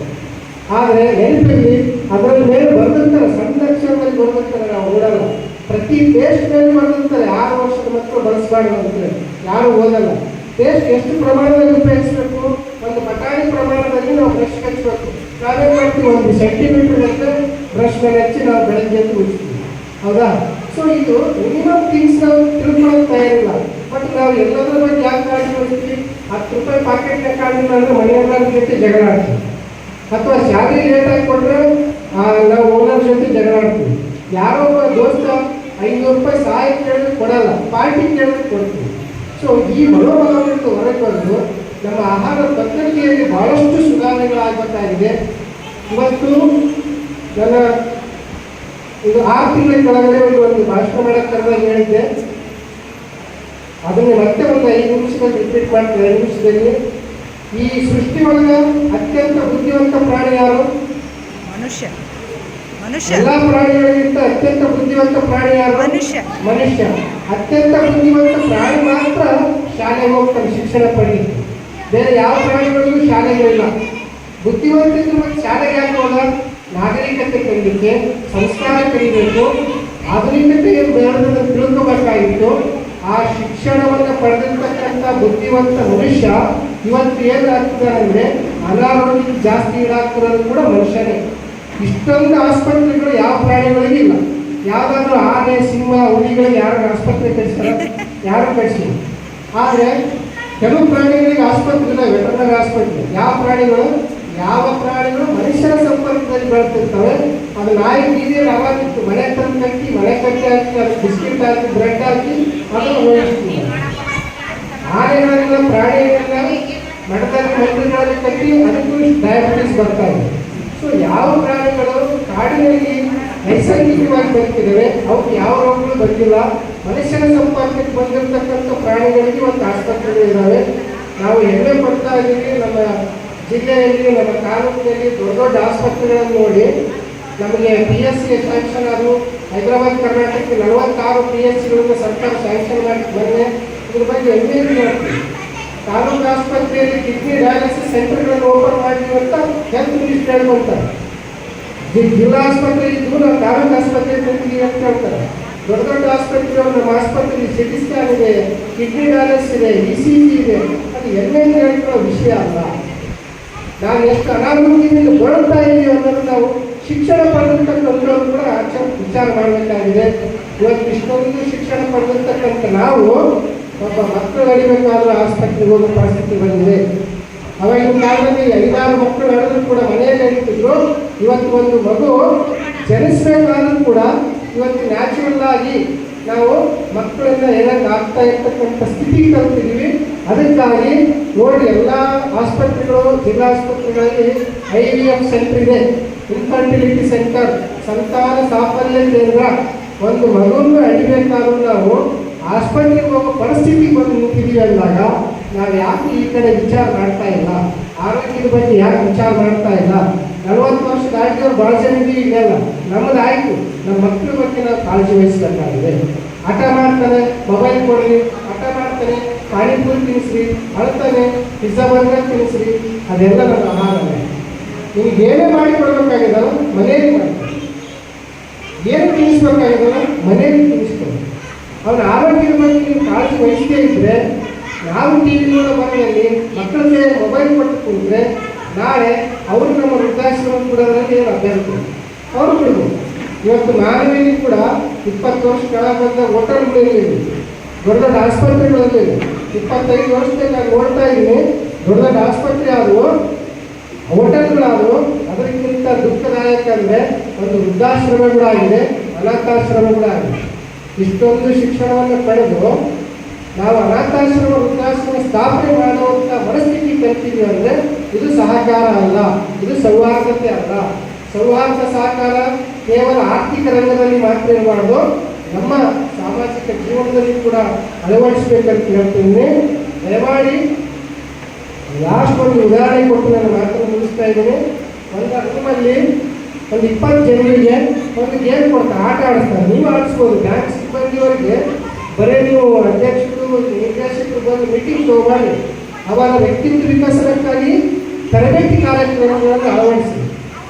ಆದರೆ ನೆನಪಲ್ಲಿ ಅದರ ಮೇಲೆ ಬರೆದಿರ್ತಾರೆ, ಸಣ್ಣ ಅಕ್ಷರದಲ್ಲಿ ಬರೆದಿರ್ತಾರೆ, ನಾವು ಓಡಲ್ಲ. ಪ್ರತಿ ಟೇಸ್ಟ್ ಮೇಲೆ ಬರೆದಿರ್ತಾರೆ, 6 ವರ್ಷದ ಮಕ್ಕಳು ಬಳಸಬಾರ್ದು ಅಂತಾರೆ, ಯಾರು ಓದಲ್ಲ. ಟೇಸ್ಟ್ ಎಷ್ಟು ಪ್ರಮಾಣದಲ್ಲಿ ಉಪಯೋಗಿಸಬೇಕು, ಒಂದು ಬಟಾಣಿ ಪ್ರಮಾಣದಲ್ಲಿ ನಾವು ಬ್ರಷ್ ಹಚ್ಚಬೇಕು. ನಾವೇನು ಮಾಡ್ತೀವಿ, 1 ಸೆಂಟಿಮೀಟರ್ ಮತ್ತೆ ಬ್ರಷ್ ಮೇಲೆ ಹಚ್ಚಿ ನಾವು ಬೆಳಗ್ಗೆ ಅಂತ ಉಳಿಸ್ತೀವಿ, ಹೌದಾ? ಸೊ ಇದು ಮಿನಿಮಮ್ ಥಿಂಗ್ಸ್ ನಾವು ತಿಳ್ಕೊಳ್ಳೋದು ತಯಾರಿಲ್ಲ. ಬಟ್ ನಾವು ಎಲ್ಲದರ ಬಗ್ಗೆ ಯಾಕೆ ಕಾಳಜಿ ವಹಿಸ್ತೀವಿ? 10 ರೂಪಾಯಿ ಪಾಕೆಟ್ನ ಕಾಳಜಿಲ್ಲ ಅಂದರೆ ಮನೆಯವ್ರ ಜೊತೆ ಜಗಳ ಆಡ್ತೀವಿ. ಅಥವಾ ಶಾಲೆ ಲೇಟಾಗಿ ಕೊಟ್ಟರೆ ನಾವು ಓನರ್ ಜೊತೆ ಜಗಳ ಆಡ್ತೀವಿ. ಯಾರೋ ಒಬ್ಬ ದೋಸ್ತ 500 ರೂಪಾಯಿ ಸಹಾಯ ಕೇಳಿದ್ರೆ ಕೊಡಲ್ಲ, ಪಾರ್ಟಿ ಕೇಳಿದ್ರೆ ಕೊಡ್ತೀವಿ. ಸೊ ಈ ಮನೋಭಾವನೆಯಿಂದ ಹೊರಗೆ ಬಂದು ನಮ್ಮ ಆಹಾರ ಪದ್ಧತಿಯಲ್ಲಿ ಭಾಳಷ್ಟು ಸುಧಾರಣೆಗಳಾಗಬೇಕಾಗಿದೆ. ಇವತ್ತು ನನ್ನ ಇದು 6 ತಿಂಗಳ ಕೆಳಗಡೆ ಒಂದು ಭಾಷಣ ಮಾಡೋಕ್ಕೆ ಕರೆದಾಗ ಹೇಳಿದ್ದೆ, ಅದನ್ನು ಮತ್ತೆ ಒಂದು 5 ನಿಮಿಷದಲ್ಲಿ ರಿಪೀಟ್ ಮಾಡ್ತೀನಿ. 2 ನಿಮಿಷದಲ್ಲಿ, ಈ ಸೃಷ್ಟಿ ಒಳಗೆ ಅತ್ಯಂತ ಬುದ್ಧಿವಂತ ಪ್ರಾಣಿ ಯಾರು? ಮನುಷ್ಯ. ಎಲ್ಲ ಪ್ರಾಣಿಗಳಿಗಿಂತ ಅತ್ಯಂತ ಬುದ್ಧಿವಂತ ಪ್ರಾಣಿ ಯಾರು? ಮನುಷ್ಯ. ಅತ್ಯಂತ ಬುದ್ಧಿವಂತ ಪ್ರಾಣಿ ಮಾತ್ರ ಶಾಲೆಗೆ ಹೋಗ್ತಾರೆ ಶಿಕ್ಷಣ ಪಡೆಯಲಿಕ್ಕೆ. ಬೇರೆ ಯಾವ ಪ್ರಾಣಿಗಳಿಗೂ ಶಾಲೆಗಳಿಲ್ಲ. ಬುದ್ಧಿವಂತಿದ್ರು ಮತ್ತು ಶಾಲೆಗೆ ಯಾಕೆ ಹೋದ? ನಾಗರಿಕತೆ ಕಲಿಯಲಿಕ್ಕೆ, ಸಂಸ್ಕಾರ ಕಲಿಬೇಕು, ಆಧುನಿಕತೆಯ ಬೆಳೆದನ್ನು ತಿಳ್ಕೋಬೇಕಾಗಿತ್ತು. ಆ ಶಿಕ್ಷಣವನ್ನು ಪಡೆದಿರ್ತಕ್ಕಂಥ ಬುದ್ಧಿವಂತ ಮನುಷ್ಯ ಇವತ್ತು ಏನಾಗ್ತಿದ್ದಾರೆ ಅಂದರೆ ಅನಾರೋಗ್ಯಕ್ಕೆ ಜಾಸ್ತಿ ಈಡಾಗ್ತಿರೋದು ಕೂಡ ಮನುಷ್ಯನೇ. ಇಷ್ಟೊಂದು ಆಸ್ಪತ್ರೆಗಳು ಯಾವ ಪ್ರಾಣಿಗಳಿಗೆ ಇಲ್ಲ. ಯಾವುದಾದ್ರೂ ಆನೆ, ಸಿಂಹ, ಹುಲಿಗಳಿಗೆ ಯಾರು ಆಸ್ಪತ್ರೆ ಕಳಿಸ್ತಾರೆ? ಯಾರು ಕಳಿಸಿಲ್ಲ. ಆದರೆ ಕೆಲವು ಪ್ರಾಣಿಗಳಿಗೆ ಆಸ್ಪತ್ರೆ ಇಲ್ಲ, ವೆಟರ್ನರಿ ಆಸ್ಪತ್ರೆ. ಯಾವ ಪ್ರಾಣಿಗಳು ಮನುಷ್ಯರ ಸಂಪರ್ಕದಲ್ಲಿ ಬೆಳೆತಿರ್ತವೆ. ಅದು ನಾಯಿ ಬೀದಿಯಲ್ಲಿ ಅವಾಗಿತ್ತು, ಮನೆ ತಂದು ಕಟ್ಟಿ, ಮನೆ ಕಟ್ಟಿ ಹಾಕಿ, ಅದು ಬಿಸ್ಕಿಟ್ ಹಾಕಿ, ಬ್ರೆಡ್ ಹಾಕಿ ಅದನ್ನು ಓಡಿಸ್ತೀವಿ. ಆನೆಗಳೆಲ್ಲ, ಪ್ರಾಣಿಗಳೆಲ್ಲ ಮಠದಲ್ಲಿ ಮಂದಿರಗಳಲ್ಲಿ ಕಟ್ಟಿ ಅದಕ್ಕೂ ಡಯಾಬಿಟಿಸ್ ಬರ್ತಾ ಇದೆ. ಸೊ ಯಾವ ಪ್ರಾಣಿಗಳು ಕಾಡಿನಲ್ಲಿ ನೈಸರ್ಗಿಕವಾಗಿ ಬದುಕಿದ್ದಾವೆ, ಅವಕ್ಕೆ ಯಾವ ರೋಗಗಳು ಬಂದಿಲ್ಲ. ಮನುಷ್ಯನ ಸಂಪರ್ಕಕ್ಕೆ ಬಂದಿರತಕ್ಕಂಥ ಪ್ರಾಣಿಗಳಿಗೆ ಒಂದು ಆಸ್ಪತ್ರೆಗಳಿದ್ದಾವೆ. ನಾವು ಹೆಮ್ಮೆ ಪಡ್ತಾ ಇದ್ದೀವಿ. ನಮ್ಮ ಜಿಲ್ಲೆಯಲ್ಲಿ, ನಮ್ಮ ತಾಲೂಕಿನಲ್ಲಿ ದೊಡ್ಡ ದೊಡ್ಡ ಆಸ್ಪತ್ರೆಗಳನ್ನು ನೋಡಿ ನಮಗೆ PSC ಸ್ಯಾಂಕ್ಷನ್ ಆದವು. ಹೈದರಾಬಾದ್, ಕರ್ನಾಟಕಕ್ಕೆ 46 PSCಗಳನ್ನು ಸರ್ಕಾರ ಸ್ಯಾಂಕ್ಷನ್ ಮಾಡಿ ಬಂದರೆ ಇದ್ರ ಬಗ್ಗೆ ಹೆಮ್ಮೆ ಮಾಡ್ತೀವಿ. ತಾಲೂಕು ಆಸ್ಪತ್ರೆಯಲ್ಲಿ ಕಿಡ್ನಿ ಡಯಾಲಿಸಿಸ್ ಸೆಂಟರ್ಗಳನ್ನು ಓಪನ್ ಮಾಡಿದ್ವಿ ಅಂತ ಹೆಲ್ತ್ ಮಿನಿಸ್ಟರ್ ಹೇಳ್ಕೊಳ್ತಾರೆ. ಜಿಲ್ಲಾ ಆಸ್ಪತ್ರೆ ಇದ್ದು ನಾವು ತಾಲೂಕು ಆಸ್ಪತ್ರೆ ತಂದಿದ್ದೀವಿ ಅಂತ ಹೇಳ್ತಾರೆ. ದೊಡ್ಡ ದೊಡ್ಡ ಆಸ್ಪತ್ರೆಗಳು, ನಮ್ಮ ಆಸ್ಪತ್ರೆಯಲ್ಲಿ CT ಸ್ಕ್ಯಾನ್ ಇದೆ, ಕಿಡ್ನಿ ಡಯಾಲಿಸಿಸ್ ಇದೆ, ECG ಇದೆ. ಅದು ಹೆಮ್ಮೆಯಿಂದ ಹೇಳ್ಕೊಳ್ಳೋ ವಿಷಯ ಅಲ್ಲ. ನಾವು ಎಷ್ಟು ಅನಾರೋಗ್ಯದಿಂದ ಬರುತ್ತಾ ಇದ್ದೀವಿ ಅನ್ನೋದು ನಾವು ಶಿಕ್ಷಣ ಪಡೆದಿರ್ತಕ್ಕಂಥವ್ರು ಕೂಡ ವಿಚಾರ ಮಾಡಬೇಕಾಗಿದೆ. ಇವತ್ತು ಇಷ್ಟೊಂದು ಶಿಕ್ಷಣ ಪಡೆದಿರ್ತಕ್ಕಂಥ ನಾವು ಒಬ್ಬ ಮಕ್ಕಳು ಅಡಿಬೇಕಾದ್ರೂ ಆಸ್ಪತ್ರೆಗೆ ಹೋಗೋ ಪರಿಸ್ಥಿತಿ ಬಂದಿದೆ. ಅವಾಗಿನ ಕಾಲದಲ್ಲಿ 5-6 ಮಕ್ಕಳು ನಡೆದ್ರು ಕೂಡ ಮನೆಯಲ್ಲಿ ನಡೀತಿದ್ರು. ಇವತ್ತು ಒಂದು ಮಗು ಜನಿಸಬೇಕಾದ್ರೂ ಕೂಡ ಇವತ್ತು ನ್ಯಾಚುರಲ್ ಆಗಿ ನಾವು ಮಕ್ಕಳನ್ನ ಏನಾದ್ರು ಆಗ್ತಾ ಇರ್ತಕ್ಕಂಥ ಸ್ಥಿತಿ ಕಲ್ತಿದ್ದೀವಿ. ಅದಕ್ಕಾಗಿ ನೋಡಿ ಎಲ್ಲ ಆಸ್ಪತ್ರೆಗಳು, ಜಿಲ್ಲಾ ಆಸ್ಪತ್ರೆಗಳಲ್ಲಿ IVF ಸೆಂಟರ್ ಇದೆ, ಇನ್ಫರ್ಟಿಲಿಟಿ ಸೆಂಟರ್, ಸಂತಾನ ಸಾಫಲ್ಯ ಕೇಂದ್ರ. ಒಂದು ಮಗುವನ್ನು ಅಡಿಬೇಕಾದ್ರೂ ನಾವು ಆಸ್ಪತ್ರೆಗೆ ಹೋಗೋ ಪರಿಸ್ಥಿತಿಗೆ ಬಂದು ನಿಂತಿದ್ದೀವಿ ಅಂದಾಗ ನಾವು ಯಾಕೆ ಈ ಕಡೆ ವಿಚಾರ ಮಾಡ್ತಾ ಇಲ್ಲ, ಆರೋಗ್ಯದ ಬಗ್ಗೆ ಯಾಕೆ ವಿಚಾರ ಮಾಡ್ತಾ ಇಲ್ಲ? 40 ವರ್ಷ ದಾಟಿದವ್ರು ಭಾಳ ಜನ ಇದೆಯಲ್ಲ, ನಮ್ಮದಾಯಿತು, ನಮ್ಮ ಮಕ್ಕಳ ಬಗ್ಗೆ ನಾವು ಕಾಳಜಿ ವಹಿಸಬೇಕಾಗಿದೆ. ಹಠ ಮಾಡ್ತಾನೆ, ಮೊಬೈಲ್ ಕೊಡ್ರಿ, ಹಠ ಮಾಡ್ತಾನೆ, ಪಾನಿಪುರಿ ತಿನ್ನಿಸ್ರಿ, ಅಳ್ತಾನೆ, ಪಿಜ್ಜಾ ಬರ್ಗರ್ ತಿನ್ನಿಸ್ರಿ, ಅದೆಲ್ಲ ನಮ್ಮ ಆಹಾರನೇ. ನಿಮಗೆ ಏನೇ ಮಾಡಿ ಕೊಡಬೇಕಾಗಿದ್ದಲ್ಲ ಮನೆಯಲ್ಲಿ ಮಾಡ್ತಾರೆ, ಏನು ತಿನ್ನಿಸ್ಬೇಕಾಗಿದ್ದಲ್ಲ ಮನೆಯಲ್ಲಿ ತಿನ್ನಿಸ್ತಾರೆ. ಅವನ ಆರೋಗ್ಯದ ಬಗ್ಗೆ ನೀವು ಕಾಳಜಿ ವಹಿಸದೇ ಇದ್ದರೆ, ನಾವು TV ನೋಡೋ ಮನೆಯಲ್ಲಿ ಮಕ್ಕಳಿಗೆ ಮೊಬೈಲ್ ಕೊಟ್ಟು ಕುಂತ್ರೆ ನಾಳೆ ಅವರು ನಮ್ಮ ವೃದ್ಧಾಶ್ರಮ ಕೊಡೋದ್ರಲ್ಲಿ ಏನು ಅಭ್ಯರ್ಥಿ ಅವರು ಬಿಡ್ಬೋದು. ಇವತ್ತು ಮಾನವೀಯ ಕೂಡ 20 ವರ್ಷ ಕೆಳಗೆ ಬಂದ ಹೋಟೆಲ್ಗಳಲ್ಲಿ, ದೊಡ್ಡ ದೊಡ್ಡ ಆಸ್ಪತ್ರೆಗಳಲ್ಲಿ 25 ವರ್ಷದಲ್ಲಿ ನಾನು ನೋಡ್ತಾ ಇದ್ದೀನಿ. ದೊಡ್ಡ ದೊಡ್ಡ ಆಸ್ಪತ್ರೆ ಆದವು, ಹೋಟೆಲ್ಗಳಾದವು. ಅದಕ್ಕಿಂತ ದುಃಖದಾಯಕ ಅಂದರೆ ಒಂದು ವೃದ್ಧಾಶ್ರಮಗಳಾಗಿದೆ, ಅನಾಥಾಶ್ರಮಗಳಾಗಿದೆ. ಇಷ್ಟೊಂದು ಶಿಕ್ಷಣವನ್ನು ಪಡೆದು ನಾವು ಅನಾಥಾಶ್ರಮ, ವೃದ್ಧಾಶ್ರಮ ಸ್ಥಾಪನೆ ಮಾಡುವಂಥ ಮನಸ್ಥಿತಿ ಕಲ್ತೀವಿ ಅಂದರೆ ಇದು ಸಹಕಾರ ಅಲ್ಲ, ಇದು ಸೌಹಾರ್ದತೆ ಅಲ್ಲ. ಸೌಹಾರ್ದ ಸಹಕಾರ ಕೇವಲ ಆರ್ಥಿಕ ರಂಗದಲ್ಲಿ ಮಾತ್ರ ಇರಬಾರ್ದು, ನಮ್ಮ ಸಾಮಾಜಿಕ ಜೀವನದಲ್ಲಿ ಕೂಡ ಅಳವಡಿಸಬೇಕಂತ ಹೇಳ್ತೀನಿ. ದಯಮಾಡಿ ಲಾಸ್ಟ್ ಒಂದು ಉದಾಹರಣೆ ಕೊಟ್ಟು ನಾನು ಮಾತನ್ನು ಮುಗಿಸ್ತಾ ಇದ್ದೀನಿ. ಒಂದು ರೂಮಲ್ಲಿ ಒಂದು 20 ಜನರಿಗೆ ಒಂದು ಗೇಮ್ ಕೊಡ್ತಾರೆ, ಆಟ ಆಡಿಸ್ತಾರೆ. ನೀವು ಆಡಿಸ್ಬೋದು. ಬ್ಯಾಂಕ್ ಸಿಬ್ಬಂದಿಯವರಿಗೆ ಬರೀ ನೀವು ಅಧ್ಯಕ್ಷರು, ನಿರ್ದೇಶಕರು ಬಂದು ಮೀಟಿಂಗ್ ತಗೊಂಡು ಅವರ ವ್ಯಕ್ತಿತ್ವ ವಿಕಸನಕ್ಕಾಗಿ ತರಬೇತಿ ಕಾರ್ಯಕ್ರಮಗಳನ್ನು ಅಳವಡಿಸಿ.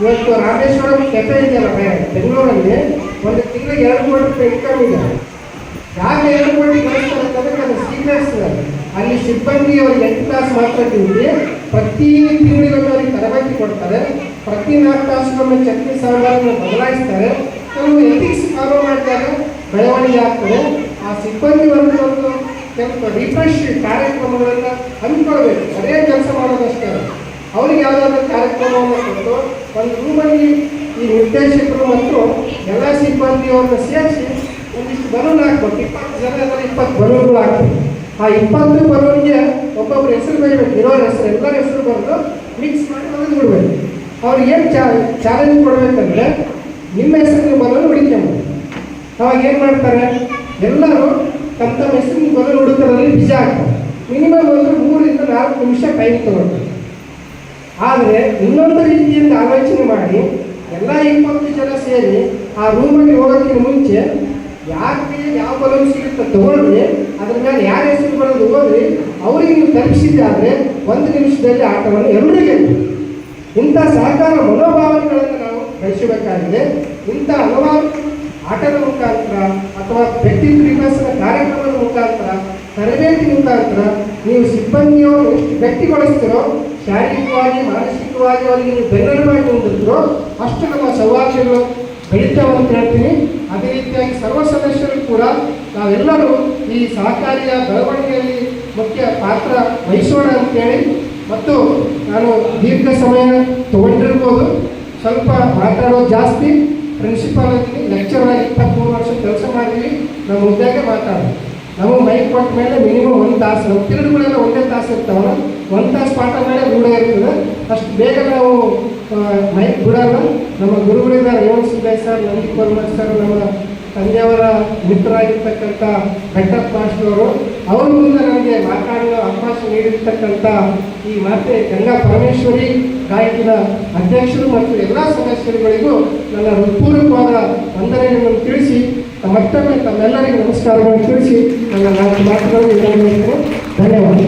ಇವತ್ತು ರಾಮೇಶ್ವರಂ ಕೆಫೆ ಇದೆಯಲ್ಲ ಬೆಂಗಳೂರಲ್ಲಿ, ಒಂದು ತಿಂಗಳಿಗೆ 2 ಕೋಟಿ ರೂಪಾಯಿ ಇನ್ಕಮ್ ಇದೆ. ಯಾಕೆ 2 ಕೋಟಿ ಗಳಿಸ್ತಾರೆ ಅಂತಂದರೆ ಅದು ಸೀನಿಯರ್ಸ್, ಅಲ್ಲಿ ಸಿಬ್ಬಂದಿ ಅವ್ರಿಗೆ 8 ತಾಸು ಮಾತ್ರ ಡ್ಯೂಟಿ. ಪ್ರತಿ ತಿಂಗಳಿಗೊಮ್ಮೆ ಅವರಿಗೆ ತರಬೇತಿ ಕೊಡ್ತಾರೆ. ಪ್ರತಿ 4 ತಾಸುಗೊಮ್ಮೆ ಚಟ್ನಿ ಸಾಂಬಾರನ್ನು ಬದಲಾಯಿಸ್ತಾರೆ. ಕೆಲವು ಎಥಿಕ್ಸ್ ಫಾಲೋ ಮಾಡಿದಾಗ ಬೆಳವಣಿಗೆ ಆಗ್ತದೆ. ಆ ಸಿಬ್ಬಂದಿ ವರ್ಗದೊಂದು ಕೆಲವು ರಿಫ್ರೆಶ್ ಕಾರ್ಯಕ್ರಮಗಳನ್ನು ಹಮ್ಮಿಕೊಳ್ಬೇಕು. ಅದೇ ಕೆಲಸ ಮಾಡೋದಷ್ಟೇ. ಅವ್ರಿಗೆ ಯಾವುದಾದ್ರೂ ಕಾರ್ಯಕ್ರಮವನ್ನು ಕೊಟ್ಟು ಒಂದು ರೂಮಲ್ಲಿ ಈ ನಿರ್ದೇಶಕರು ಮತ್ತು ಎಲ್ಲ ಸಿಬ್ಬಂದಿಯವ್ರನ್ನ ಸೇರಿಸಿ ಒಂದಿಷ್ಟು ಬಲೂನ್ ಹಾಕ್ಬೇಕು. 20 ಜನ 20 ಬಲೂನ್ಗಳು ಹಾಕ್ಬೇಕು. ಆ 20 ಬಲೂನ್ಗೆ ಒಬ್ಬೊಬ್ರು ಹೆಸರು ಬರೀಬೇಕು, ಇರೋರ ಹೆಸರು, ಎಲ್ಲರ ಹೆಸರು ಬರೆದು ಮಿಕ್ಸ್ ಮಾಡಿ ಒಳಗೆ ಬಿಡಬೇಕು. ಅವ್ರಿಗೆ ಏನು ಚಾಲೆಂಜ್ ಕೊಡಬೇಕಂದ್ರೆ ನಿಮ್ಮ ಹೆಸರಿನ ಬಲೂನ್ ಹುಡುಕ್ಯಂಬೋದು. ಅವಾಗ ಏನು ಮಾಡ್ತಾರೆ, ಎಲ್ಲರೂ ತಮ್ಮ ತಮ್ಮ ಹೆಸರಿನ ಬಲೂನ್ ಹುಡುಕೋದ್ರಲ್ಲಿ ಬಿಜಿ ಆಗ್ತಾರೆ. ಮಿನಿಮಮ್ ಒಂದು 3 ರಿಂದ 4 ನಿಮಿಷ ಟೈಮ್ ತಗೊಳ್ತಾರೆ. ಆದರೆ ಇನ್ನೊಂದು ರೀತಿಯಿಂದ ಆಲೋಚನೆ ಮಾಡಿ ಎಲ್ಲ 20 ಜನ ಸೇರಿ ಆ ರೂಮಲ್ಲಿ ಹೋಗೋಕ್ಕಿಂತ ಮುಂಚೆ ಯಾರಿಗೆ ಯಾವ ಬಲೂನ್ ಸಿಗುತ್ತೆ ತಗೊಳ್ರಿ, ಅದ್ರ ಮೇಲೆ ಯಾರ ಹೆಸರು ಬರೋದು ಹೋದ್ರಿ, ಅವ್ರಿಗೆ ನೀವು ತಲುಪಿಸಿದ್ದಾದರೆ 1 ನಿಮಿಷದಲ್ಲಿ ಆಟವನ್ನು ಎಲ್ಲರಿಗೆ. ಇಂಥ ಸಹಕಾರ ಮನೋಭಾವನೆಗಳನ್ನು ನಾವು ಬೆಳೆಸಬೇಕಾಗಿದೆ. ಇಂಥ ಹಲವಾರು ಆಟದ ಮುಖಾಂತರ ಅಥವಾ ವ್ಯಕ್ತಿತ್ವ ವಿಕಸನ ಕಾರ್ಯಕ್ರಮದ ಮುಖಾಂತರ, ತರಬೇತಿ ಮುಖಾಂತರ ನೀವು ಸಿಬ್ಬಂದಿಯವರು ಎಷ್ಟು ಗಟ್ಟಿಗೊಳಿಸ್ತೀರೋ, ಶಾರೀರಿಕವಾಗಿ ಮಾನಸಿಕವಾಗಿ ಅವರಿಗೆ ನೀವು ಬೆನ್ನೆಲುಬಾಗಿ ಹೊಂದಿದ್ರು, ಅಷ್ಟು ನಮ್ಮ ಸೌಹಾರ್ದಗಳು ಬೆಳೀತಾವಂತ ಹೇಳ್ತೀನಿ. ಅದೇ ರೀತಿಯಾಗಿ ಸರ್ವ ಸದಸ್ಯರು ಕೂಡ ನಾವೆಲ್ಲರೂ ಈ ಸಹಕಾರಿಯ ಬೆಳವಣಿಗೆಯಲ್ಲಿ ಮುಖ್ಯ ಪಾತ್ರ ವಹಿಸೋಣ ಅಂತೇಳಿ, ಮತ್ತು ನಾನು ದೀರ್ಘ ಸಮಯ ತಗೊಂಡಿರ್ಬೋದು, ಸ್ವಲ್ಪ ಮಾತಾಡೋದು ಜಾಸ್ತಿ. ಪ್ರಿನ್ಸಿಪಾಲ್ ಆಗಿ ಲೆಕ್ಚರ್ ಆಗಿ 23 ವರ್ಷ ಕೆಲಸ ಮಾಡಿದ್ವಿ. ನಮ್ಮ ಹುದ್ದೆಗೆ ಮಾತಾಡೋದು, ನಮಗೆ ಮೈಕ್ ಕೊಟ್ಟ ಮೇಲೆ ಮಿನಿಮಮ್ 1 ತಾಸು, ನಮ್ಮ ಪಿರಿಯಡ್ಗಳೆಲ್ಲ 1 ತಾಸು ಇರ್ತಾವಲ್ಲ, 1 ತಾಸು ಪಾಠ ಮೇಲೆ ರೂಢ ಇರ್ತದೆ. ಅಷ್ಟು ಬೇಗ ನಾವು ಮೈಕ್ ಬಿಡೋಲ್ಲ. ನಮ್ಮ ಗುರುಗಳಿದ್ದಾರೆ, ರೇವಣ ಸಿದ್ದಯ್ಯ ಸರ್, ನಂದಿ ಕೋರ್ಮಠ್ ಸರ್, ನಮ್ಮ ತಂದೆಯವರ ಮಿತ್ರರಾಗಿರ್ತಕ್ಕಂಥ ವೆಂಕಟಪ್ಪ ಮಾಸ್ಟರವರು, ಅವ್ರ ಮುಂದೆ ನನಗೆ ಮಾತಾಡಲು ಅವಕಾಶ ನೀಡಿರ್ತಕ್ಕಂಥ ಈ ಮಾತೆ ಗಂಗಾ ಪರಮೇಶ್ವರಿ ಗಾಯಕಿನ ಅಧ್ಯಕ್ಷರು ಮತ್ತು ಎಲ್ಲ ಸದಸ್ಯರುಗಳಿಗೂ ನನ್ನ ಹೃತ್ಪೂರ್ವಕವಾದ ವಂದನೆಗಳನ್ನು ತಿಳಿಸಿ, ಮತ್ತೊಮ್ಮೆ ತಮ್ಮೆಲ್ಲರಿಗೂ ನಮಸ್ಕಾರಗಳನ್ನು ತಿಳಿಸಿ ನನ್ನ 4 ಮಾತುಗಳನ್ನು ಧನ್ಯವಾದ.